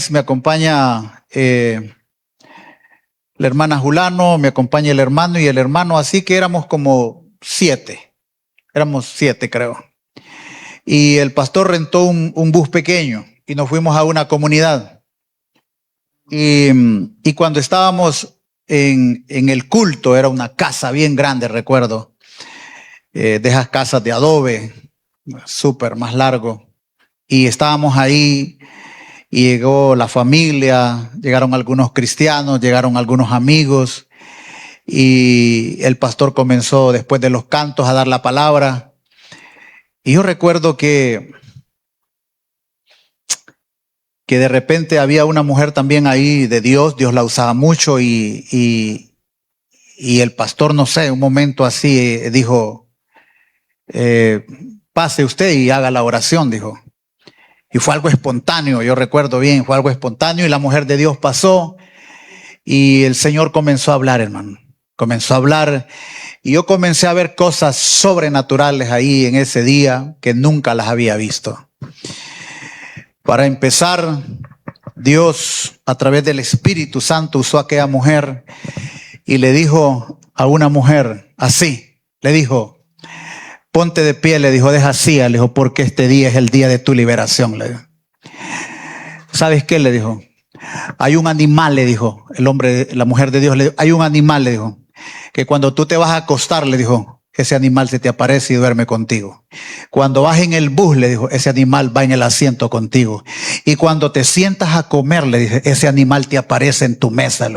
la hermana Julano, me acompaña el hermano, así que éramos como 7, creo. Y el pastor rentó un bus pequeño y nos fuimos a una comunidad. Y cuando estábamos en el culto, era una casa bien grande, recuerdo, de esas casas de adobe, súper más largo. Y estábamos ahí y llegó la familia, llegaron algunos cristianos, llegaron algunos amigos y el pastor comenzó después de los cantos a dar la palabra. Y yo recuerdo que de repente había una mujer también ahí de Dios la usaba mucho y el pastor, no sé, un momento así dijo, pase usted y haga la oración, dijo. Y fue algo espontáneo, yo recuerdo bien, fue algo espontáneo y la mujer de Dios pasó y el Señor comenzó a hablar, hermano. Comenzó a hablar y yo comencé a ver cosas sobrenaturales ahí en ese día que nunca las había visto. Para empezar, Dios a través del Espíritu Santo usó a aquella mujer y le dijo a una mujer así, le dijo, ponte de pie, le dijo, deja silla, le dijo, porque este día es el día de tu liberación, le dijo. ¿Sabes qué? Le dijo, hay un animal, le dijo, la mujer de Dios, le dijo, hay un animal, le dijo, que cuando tú te vas a acostar, le dijo, ese animal se te aparece y duerme contigo. Cuando vas en el bus, le dijo, ese animal va en el asiento contigo. Y cuando te sientas a comer, le dije, ese animal te aparece en tu mesa.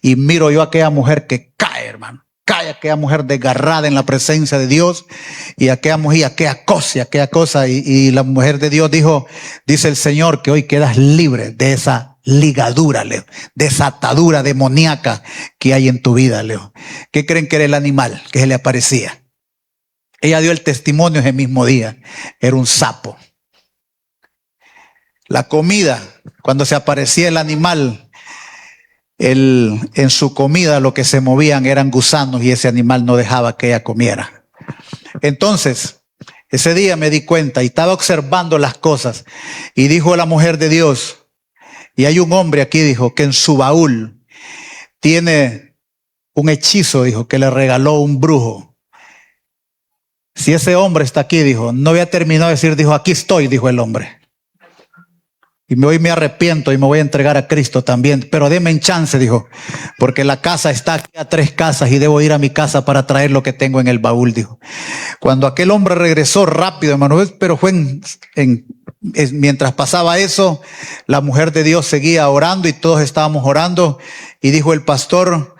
Y miro yo a aquella mujer que cae, hermano. Cae aquella mujer desgarrada en la presencia de Dios. Y aquella mujer, aquella cosa. Y la mujer de Dios dijo, dice el Señor, que hoy quedas libre de esa ligadura, Leo, de esa atadura demoníaca que hay en tu vida, Leo. ¿Qué creen que era el animal que se le aparecía? Ella dio el testimonio ese mismo día. Era un sapo. La comida, cuando se aparecía el animal, en su comida lo que se movían eran gusanos y ese animal no dejaba que ella comiera. Entonces, ese día me di cuenta y estaba observando las cosas y dijo la mujer de Dios, y hay un hombre aquí, dijo, que en su baúl tiene un hechizo, dijo, que le regaló un brujo. Si ese hombre está aquí, dijo, no había terminado de decir, dijo, aquí estoy, dijo el hombre. Y hoy me arrepiento y me voy a entregar a Cristo también. Pero denme en chance, dijo, porque la casa está aquí a 3 casas y debo ir a mi casa para traer lo que tengo en el baúl, dijo. Cuando aquel hombre regresó rápido, hermano, pero fue mientras pasaba eso, la mujer de Dios seguía orando y todos estábamos orando. Y dijo el pastor,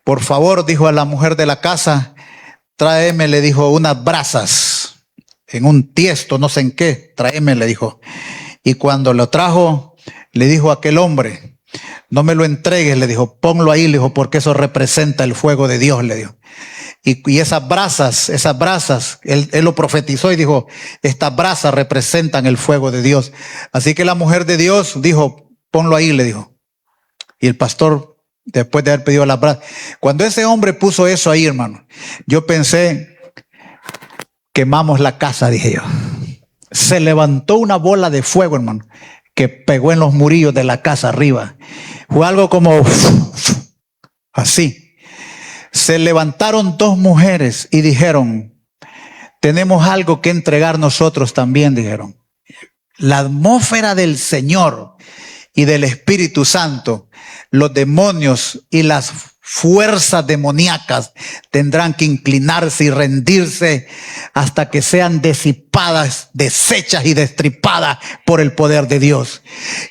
por favor, dijo a la mujer de la casa, tráeme, le dijo, unas brasas en un tiesto, no sé en qué, tráeme, le dijo. Y cuando lo trajo, le dijo a aquel hombre, no me lo entregues, le dijo, ponlo ahí, le dijo, porque eso representa el fuego de Dios, le dijo. Y esas brasas, él lo profetizó y dijo, estas brasas representan el fuego de Dios. Así que la mujer de Dios dijo, ponlo ahí, le dijo. Y el pastor, después de haber pedido las brasas, cuando ese hombre puso eso ahí, hermano, yo pensé, quemamos la casa, dije yo. Se levantó una bola de fuego, hermano, que pegó en los murillos de la casa arriba. Fue algo como así. Se levantaron 2 mujeres y dijeron, tenemos algo que entregar nosotros también, dijeron. La atmósfera del Señor y del Espíritu Santo, los demonios y las fuerzas demoníacas tendrán que inclinarse y rendirse hasta que sean disipadas, deshechas y destripadas por el poder de Dios.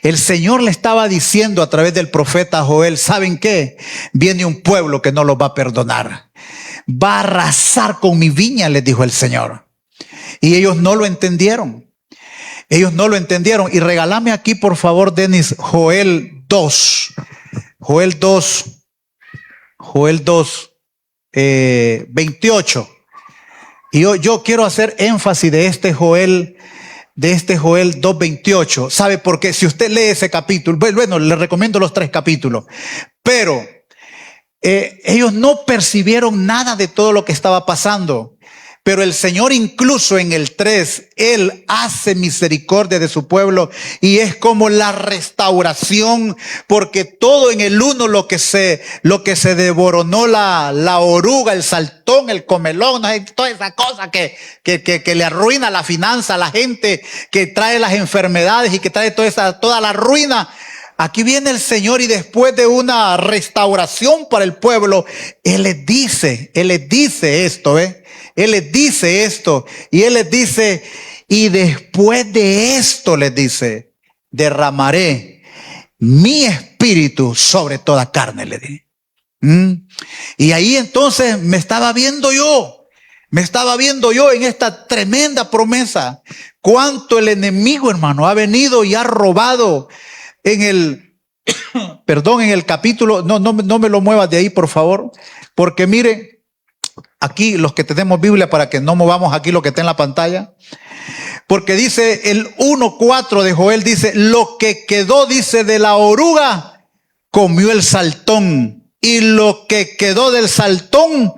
El Señor le estaba diciendo a través del profeta Joel, ¿saben qué? Viene un pueblo que no los va a perdonar. Va a arrasar con mi viña, les dijo el Señor. Y ellos no lo entendieron. Ellos no lo entendieron. Y regálame aquí, por favor, Denis, Joel 2. Joel 2. Joel 2, 28. Y yo quiero hacer énfasis de este Joel 2, 28. ¿Sabe por qué? Si usted lee ese capítulo, bueno, le recomiendo los 3 capítulos. Pero ellos no percibieron nada de todo lo que estaba pasando. Pero el Señor incluso en el 3, Él hace misericordia de su pueblo y es como la restauración, porque todo en el 1 lo que se devoronó la oruga, el saltón, el comelón, no sé, toda esa cosa que le arruina la finanza a la gente, que trae las enfermedades y que trae toda la ruina. Aquí viene el Señor y después de una restauración para el pueblo, Él les dice esto, Él les dice esto y Él les dice, y después de esto les dice, derramaré mi espíritu sobre toda carne, le dije. Y ahí entonces me estaba viendo yo en esta tremenda promesa, cuánto el enemigo, hermano, ha venido y ha robado en el capítulo, no me lo muevas de ahí, por favor, porque mire, aquí los que tenemos Biblia, para que no movamos aquí lo que está en la pantalla, porque dice el 1:4 de Joel, dice, lo que quedó, dice, de la oruga, comió el saltón, y lo que quedó del saltón,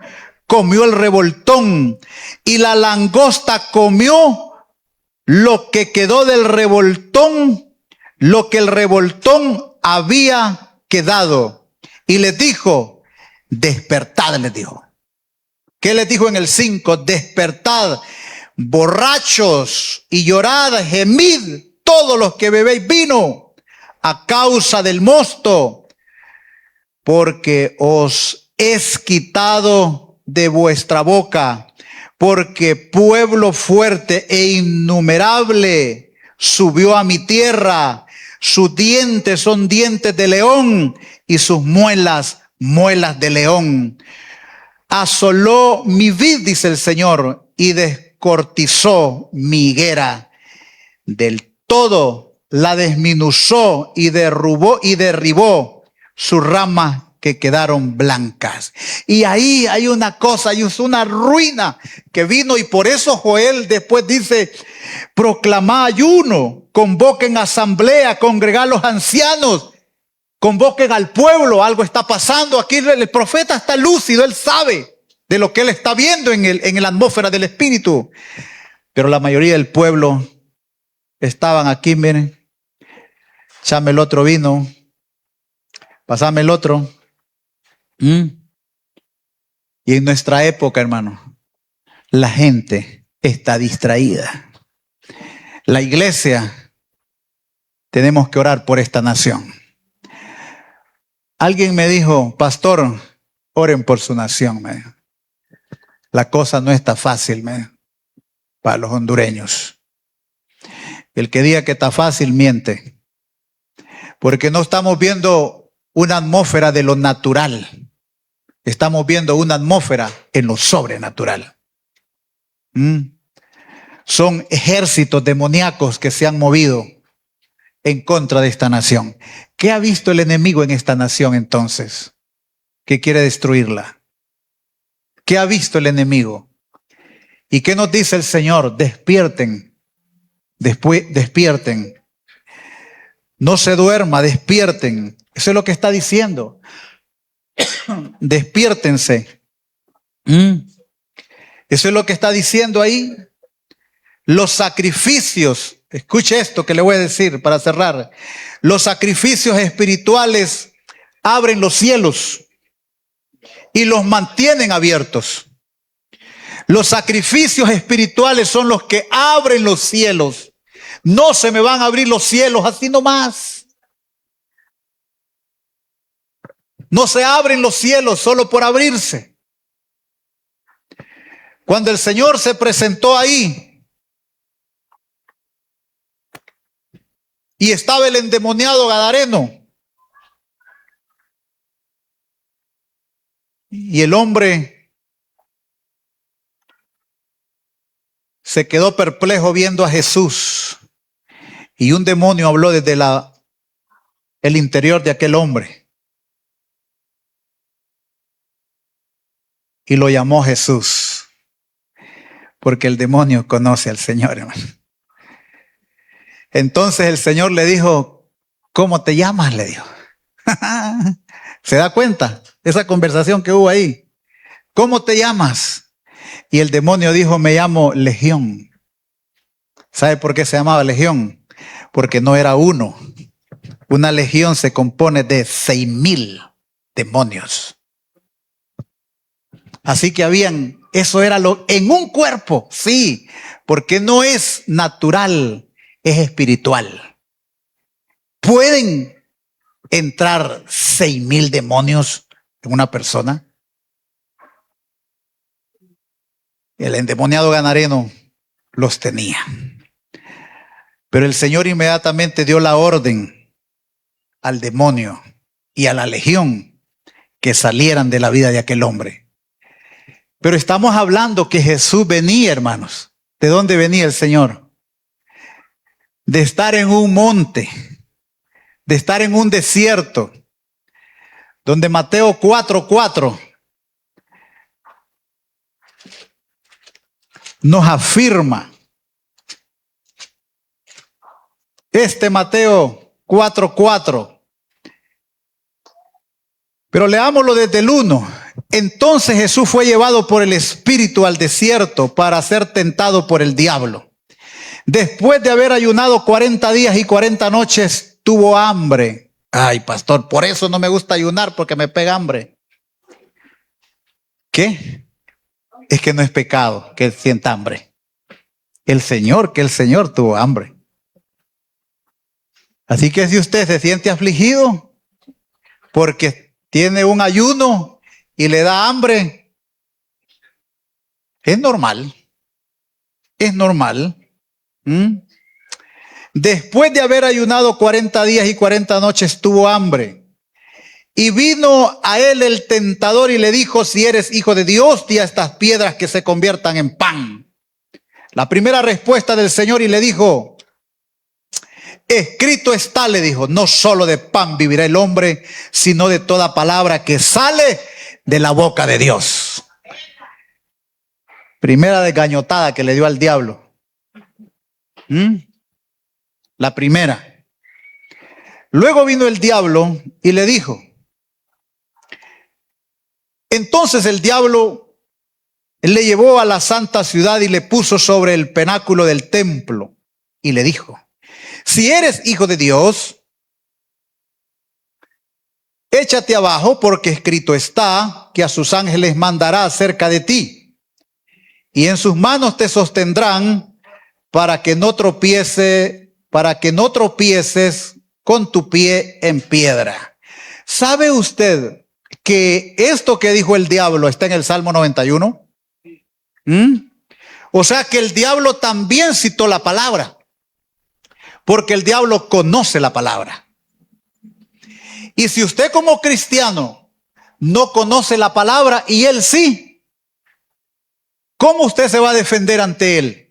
comió el revoltón, y la langosta comió lo que quedó del revoltón, lo que el revoltón había quedado. Y les dijo, despertad, les dijo. ¿Qué les dijo en el 5? Despertad, borrachos, y llorad, gemid, todos los que bebéis vino, a causa del mosto, porque os es quitado de vuestra boca porque pueblo fuerte e innumerable subió a mi tierra. Sus dientes son dientes de león y sus muelas, muelas de león. Asoló mi vid, dice el Señor, y descortizó mi higuera. Del todo la desminuzó y derribó sus ramas que quedaron blancas. Y ahí hay una cosa, hay una ruina que vino, y por eso Joel después dice: proclamad ayuno, convoquen asamblea, congregad los ancianos, convoquen al pueblo. Algo está pasando aquí. El profeta está lúcido, él sabe de lo que él está viendo en la atmósfera del espíritu. Pero la mayoría del pueblo estaban aquí, miren. Échame el otro vino, pasame el otro. Y en nuestra época, hermano, la gente está distraída. La iglesia, tenemos que orar por esta nación. Alguien me dijo: pastor, oren por su nación. Me dijo. La cosa no está fácil, me dijo, para los hondureños. El que diga que está fácil miente, porque no estamos viendo una atmósfera de lo natural. Estamos viendo una atmósfera en lo sobrenatural. Son ejércitos demoníacos que se han movido en contra de esta nación. ¿Qué ha visto el enemigo en esta nación entonces? Que quiere destruirla. ¿Qué ha visto el enemigo? ¿Y qué nos dice el Señor? Despierten. Despierten. No se duerma, despierten. Eso es lo que está diciendo. Despiértense. Eso es lo que está diciendo ahí. Los sacrificios, escuche esto que le voy a decir para cerrar. Los sacrificios espirituales abren los cielos y los mantienen abiertos. Los sacrificios espirituales son los que abren los cielos. No se me van a abrir los cielos así nomás. No se abren los cielos solo por abrirse. Cuando el Señor se presentó ahí y estaba el endemoniado gadareno, y el hombre se quedó perplejo viendo a Jesús, y un demonio habló desde el interior de aquel hombre y lo llamó Jesús, porque el demonio conoce al Señor, hermano. Entonces el Señor le dijo: ¿cómo te llamas?, le dijo. ¿Se da cuenta? Esa conversación que hubo ahí. ¿Cómo te llamas? Y el demonio dijo: me llamo Legión. ¿Sabe por qué se llamaba Legión? Porque no era uno. Una legión se compone de 6,000 demonios. Así que eso era en un cuerpo, sí, porque no es natural, es espiritual. ¿Pueden entrar 6,000 demonios en una persona? El endemoniado gadareno los tenía. Pero el Señor inmediatamente dio la orden al demonio y a la legión que salieran de la vida de aquel hombre. Pero estamos hablando que Jesús venía, hermanos. ¿De dónde venía el Señor? De estar en un monte, de estar en un desierto, donde Mateo 4:4 nos afirma. Mateo 4:4. Pero leámoslo desde el 1. Entonces Jesús fue llevado por el Espíritu al desierto para ser tentado por el diablo. Después de haber ayunado 40 días y 40 noches, tuvo hambre. Ay, pastor, por eso no me gusta ayunar, porque me pega hambre. ¿Qué? Es que no es pecado que él sienta hambre. Que el Señor tuvo hambre. Así que si usted se siente afligido porque tiene un ayuno y le da hambre, Es normal, es normal. ¿Mm? Después de haber ayunado 40 días y 40 noches, tuvo hambre. Y vino a él el tentador y le dijo: si eres hijo de Dios, di a estas piedras que se conviertan en pan. La primera respuesta del Señor, y le dijo: escrito está, le dijo, no solo de pan vivirá el hombre, sino de toda palabra que sale de la boca de Dios. Primera desgañotada que le dio al diablo. La primera. Luego vino el diablo y le dijo. Entonces el diablo le llevó a la santa ciudad y le puso sobre el penáculo del templo y le dijo: si eres hijo de Dios, échate abajo, porque escrito está que a sus ángeles mandará acerca de ti, y en sus manos te sostendrán para que no tropieces con tu pie en piedra. ¿Sabe usted que esto que dijo el diablo está en el Salmo 91? O sea que el diablo también citó la palabra, porque el diablo conoce la palabra. Y si usted como cristiano no conoce la palabra y él sí, ¿cómo usted se va a defender ante él?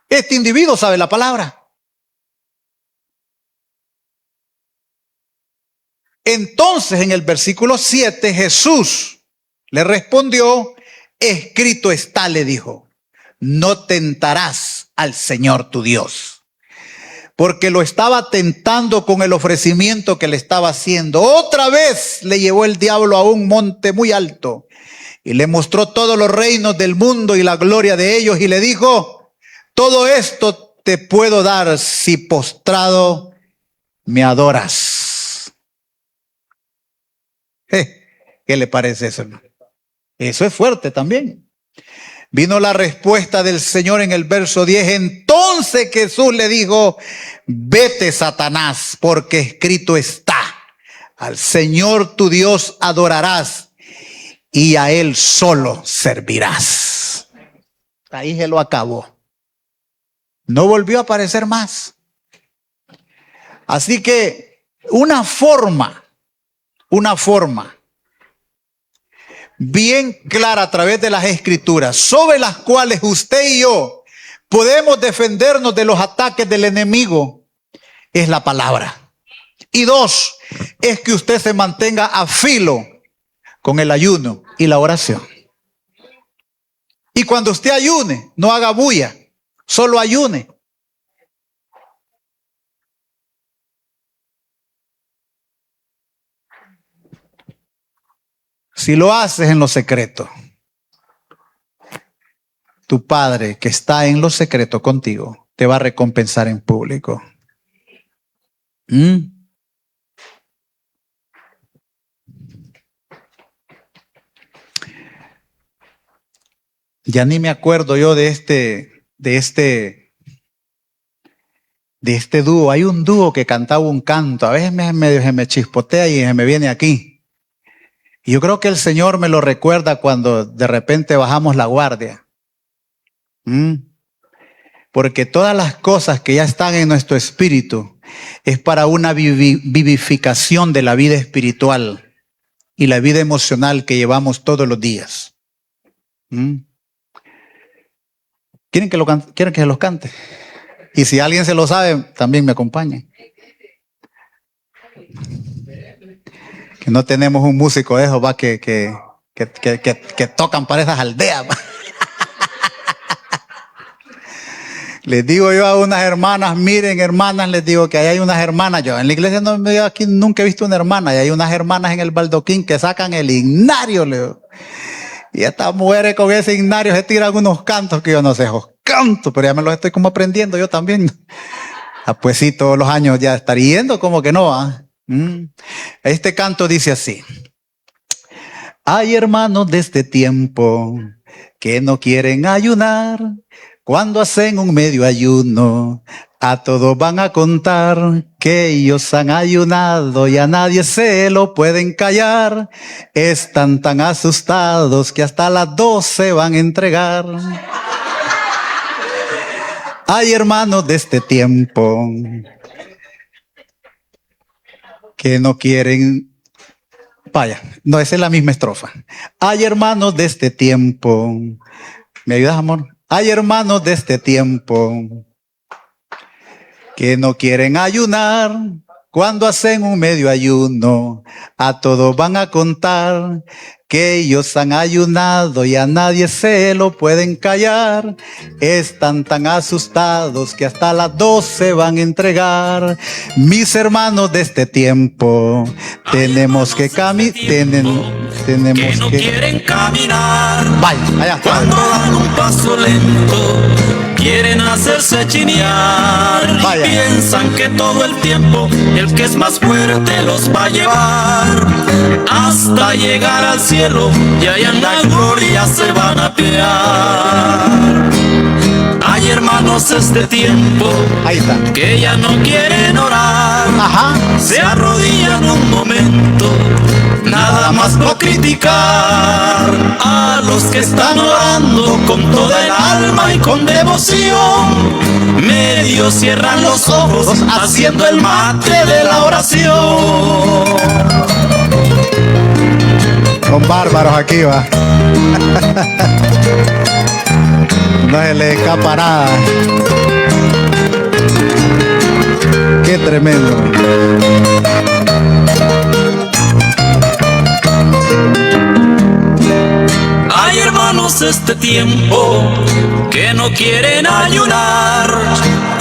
Este individuo sabe la palabra. Entonces en el versículo 7 Jesús le respondió: escrito está, le dijo, no tentarás al Señor tu Dios. Porque lo estaba tentando con el ofrecimiento que le estaba haciendo. Otra vez le llevó el diablo a un monte muy alto y le mostró todos los reinos del mundo y la gloria de ellos, y le dijo: todo esto te puedo dar si postrado me adoras. ¿Qué le parece eso, hermano? Eso es fuerte también. Vino la respuesta del Señor en el verso 10. Entonces Jesús le dijo: vete, Satanás, porque escrito está, al Señor tu Dios adorarás y a Él solo servirás. Ahí se lo acabó. No volvió a aparecer más. Así que una forma bien clara a través de las Escrituras, sobre las cuales usted y yo podemos defendernos de los ataques del enemigo, es la palabra. Y dos, es que usted se mantenga a filo con el ayuno y la oración. Y cuando usted ayune, no haga bulla, solo ayune. Si lo haces en lo secreto, tu Padre que está en lo secreto contigo te va a recompensar en público. Ya ni me acuerdo yo de este dúo. Hay un dúo que cantaba un canto, a veces se me chispotea y se me viene aquí. Y yo creo que el Señor me lo recuerda cuando de repente bajamos la guardia. Porque todas las cosas que ya están en nuestro espíritu es para una vivificación de la vida espiritual y la vida emocional que llevamos todos los días. ¿Quieren que se los cante? Y si alguien se lo sabe, también me acompañen. Que no tenemos un músico de esos, que tocan para esas aldeas. Les digo yo a unas hermanas: miren, hermanas, les digo que ahí hay unas hermanas. Yo en la iglesia aquí nunca he visto una hermana, y hay unas hermanas en el baldoquín que sacan el himnario, Leo. Y estas mujeres con ese himnario se tiran unos cantos que yo no sé, esos cantos, pero ya me los estoy como aprendiendo yo también. Pues sí, todos los años ya estar yendo, como que no. Este canto dice así: hay hermanos de este tiempo que no quieren ayunar. Cuando hacen un medio ayuno, A todos van a contar que ellos han ayunado y a nadie se lo pueden callar. Están tan asustados que hasta las 12 van a entregar. Hay hermanos de este tiempo que no quieren. Vaya, no, esa es la misma estrofa. Hay hermanos de este tiempo. ¿Me ayudas, amor? Hay hermanos de este tiempo que no quieren ayunar. Cuando hacen un medio ayuno, a todos van a contar que ellos han ayunado y a nadie se lo pueden callar. Están tan asustados que hasta las 12 van a entregar. Mis hermanos de este tiempo, tenemos que caminar. Tenemos no que quieren caminar. Vaya, allá. Cuando dan un paso lento, quieren hacerse chinear. Vaya. Y piensan que todo el tiempo el que es más fuerte los va a llevar hasta llegar al cielo, y allá en la gloria se van a pelear. Hay hermanos este tiempo Ahí está. que ya no quieren orar. Ajá. Se arrodillan un momento, nada más por criticar a los que están orando con toda el alma y con devoción. Medio cierran los ojos haciendo el mate de la oración. Son bárbaros aquí, va. No se le escapa nada. Qué tremendo. Hay hermanos este tiempo que no quieren ayunar.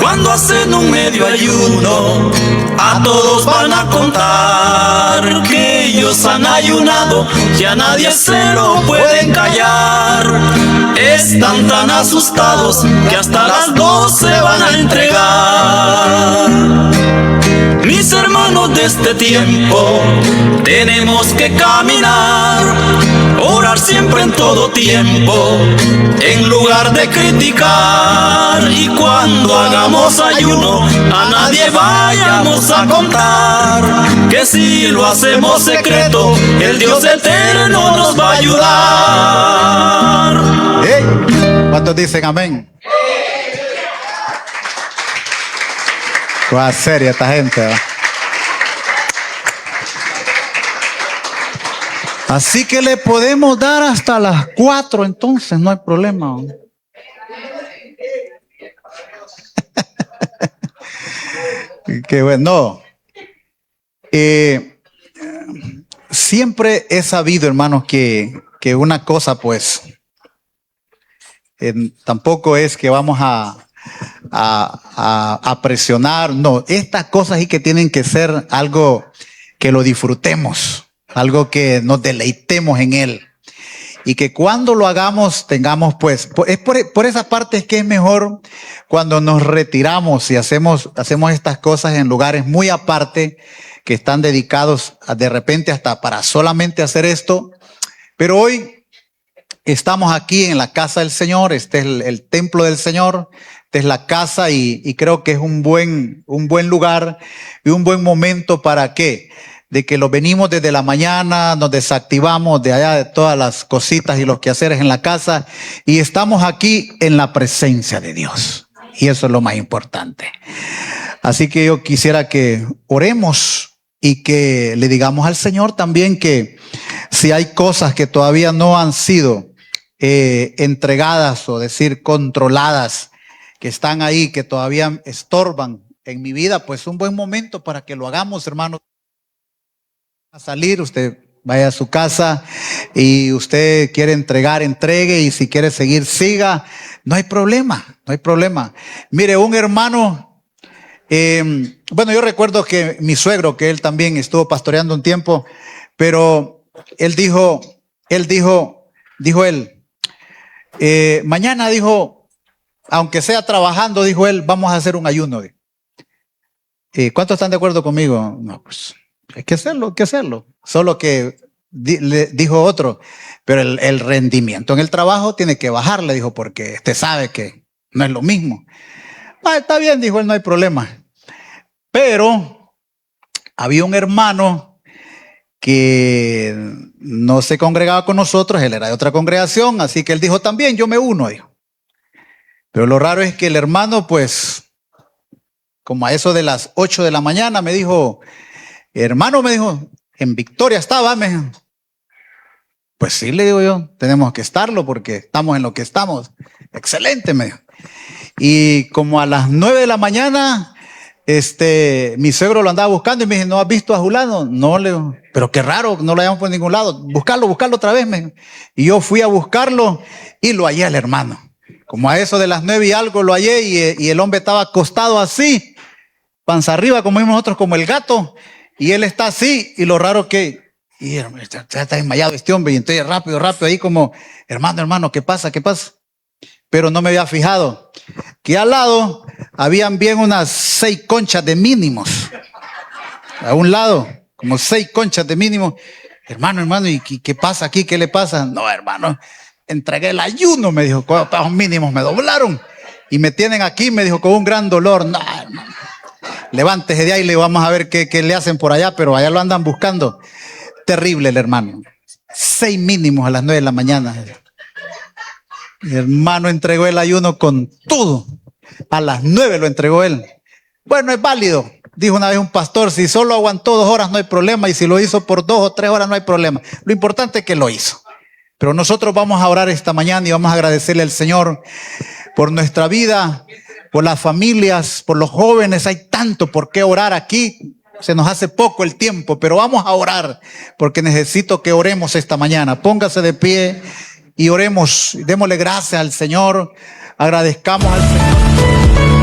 Cuando hacen un medio ayuno, a todos van a contar que ellos han ayunado y a nadie se lo pueden callar. Están tan asustados que hasta las 12 van a entregar. Mis hermanos de este tiempo, tenemos que caminar, orar siempre en todo tiempo, en lugar de criticar. Y cuando hagamos ayuno, a nadie vayamos a contar que si lo hacemos secreto, el Dios eterno nos va a ayudar. ¿Eh? ¿Cuántos dicen amén? Cosa seria esta gente, ¿va? Así que le podemos dar hasta las 4, entonces no hay problema. Qué bueno. Siempre he sabido, hermanos, que una cosa, pues, tampoco es que vamos a presionar. No, estas cosas sí que tienen que ser algo que lo disfrutemos, algo que nos deleitemos en él, y que cuando lo hagamos tengamos, pues, es por esa parte es que es mejor cuando nos retiramos y hacemos estas cosas en lugares muy aparte, que están dedicados de repente hasta para solamente hacer esto. Pero hoy estamos aquí en la casa del Señor. Este es el templo del Señor. Esta es la casa, y creo que es un buen lugar y un buen momento para qué, de que lo venimos desde la mañana, nos desactivamos de allá de todas las cositas y los quehaceres en la casa, y estamos aquí en la presencia de Dios, y eso es lo más importante. Así que yo quisiera que oremos y que le digamos al Señor también que si hay cosas que todavía no han sido entregadas, o decir controladas, que están ahí, que todavía estorban en mi vida, pues un buen momento para que lo hagamos, hermanos. A salir, usted vaya a su casa, y usted quiere entregar, entregue, y si quiere seguir, siga. No hay problema, no hay problema. Mire, un hermano, bueno, yo recuerdo que mi suegro, que él también estuvo pastoreando un tiempo, pero él dijo, mañana, dijo, aunque sea trabajando, dijo él, vamos a hacer un ayuno. ¿Cuántos están de acuerdo conmigo? No, pues hay que hacerlo, hay que hacerlo. Solo que le dijo otro, pero el rendimiento en el trabajo tiene que bajar, le dijo, porque usted sabe que no es lo mismo. Está bien, dijo él, no hay problema. Pero había un hermano que no se congregaba con nosotros, él era de otra congregación, así que él dijo también, yo me uno, dijo. Pero lo raro es que el hermano, pues, como a eso de las 8 de la mañana, me dijo, hermano, me dijo, en Victoria estaba, me dijo. Pues sí, le digo yo, tenemos que estarlo porque estamos en lo que estamos. Excelente, me dijo. Y como a las 9 de la mañana, mi suegro lo andaba buscando y me dice, ¿no has visto a Julano? No, le digo, pero qué raro, no lo hayamos por ningún lado. Buscarlo otra vez, me dijo. Y yo fui a buscarlo y lo hallé al hermano. Como a eso de las 9 y algo lo hallé y el hombre estaba acostado así, panza arriba, como vimos nosotros, como el gato, y él está así, y lo raro que, y ya está desmayado este hombre, y entonces rápido, ahí como, hermano, ¿qué pasa? Pero no me había fijado que al lado habían bien unas 6 conchas de mínimos, a un lado, como 6 conchas de mínimos. Hermano, ¿y qué pasa aquí? ¿Qué le pasa? No, hermano, entregué el ayuno, me dijo, con los mínimos me doblaron y me tienen aquí, me dijo, con un gran dolor. No, hermano, levántese de ahí, le vamos a ver qué le hacen por allá, pero allá lo andan buscando. Terrible el hermano. 6 mínimos a las 9 de la mañana. Mi hermano entregó el ayuno con todo. A las 9 lo entregó él. Bueno, es válido. Dijo una vez un pastor, si solo aguantó 2 horas no hay problema, y si lo hizo por 2 o 3 horas no hay problema. Lo importante es que lo hizo. Pero nosotros vamos a orar esta mañana y vamos a agradecerle al Señor por nuestra vida, por las familias, por los jóvenes. Hay tanto por qué orar aquí. Se nos hace poco el tiempo, pero vamos a orar porque necesito que oremos esta mañana. Póngase de pie y oremos. Démosle gracias al Señor. Agradezcamos al Señor.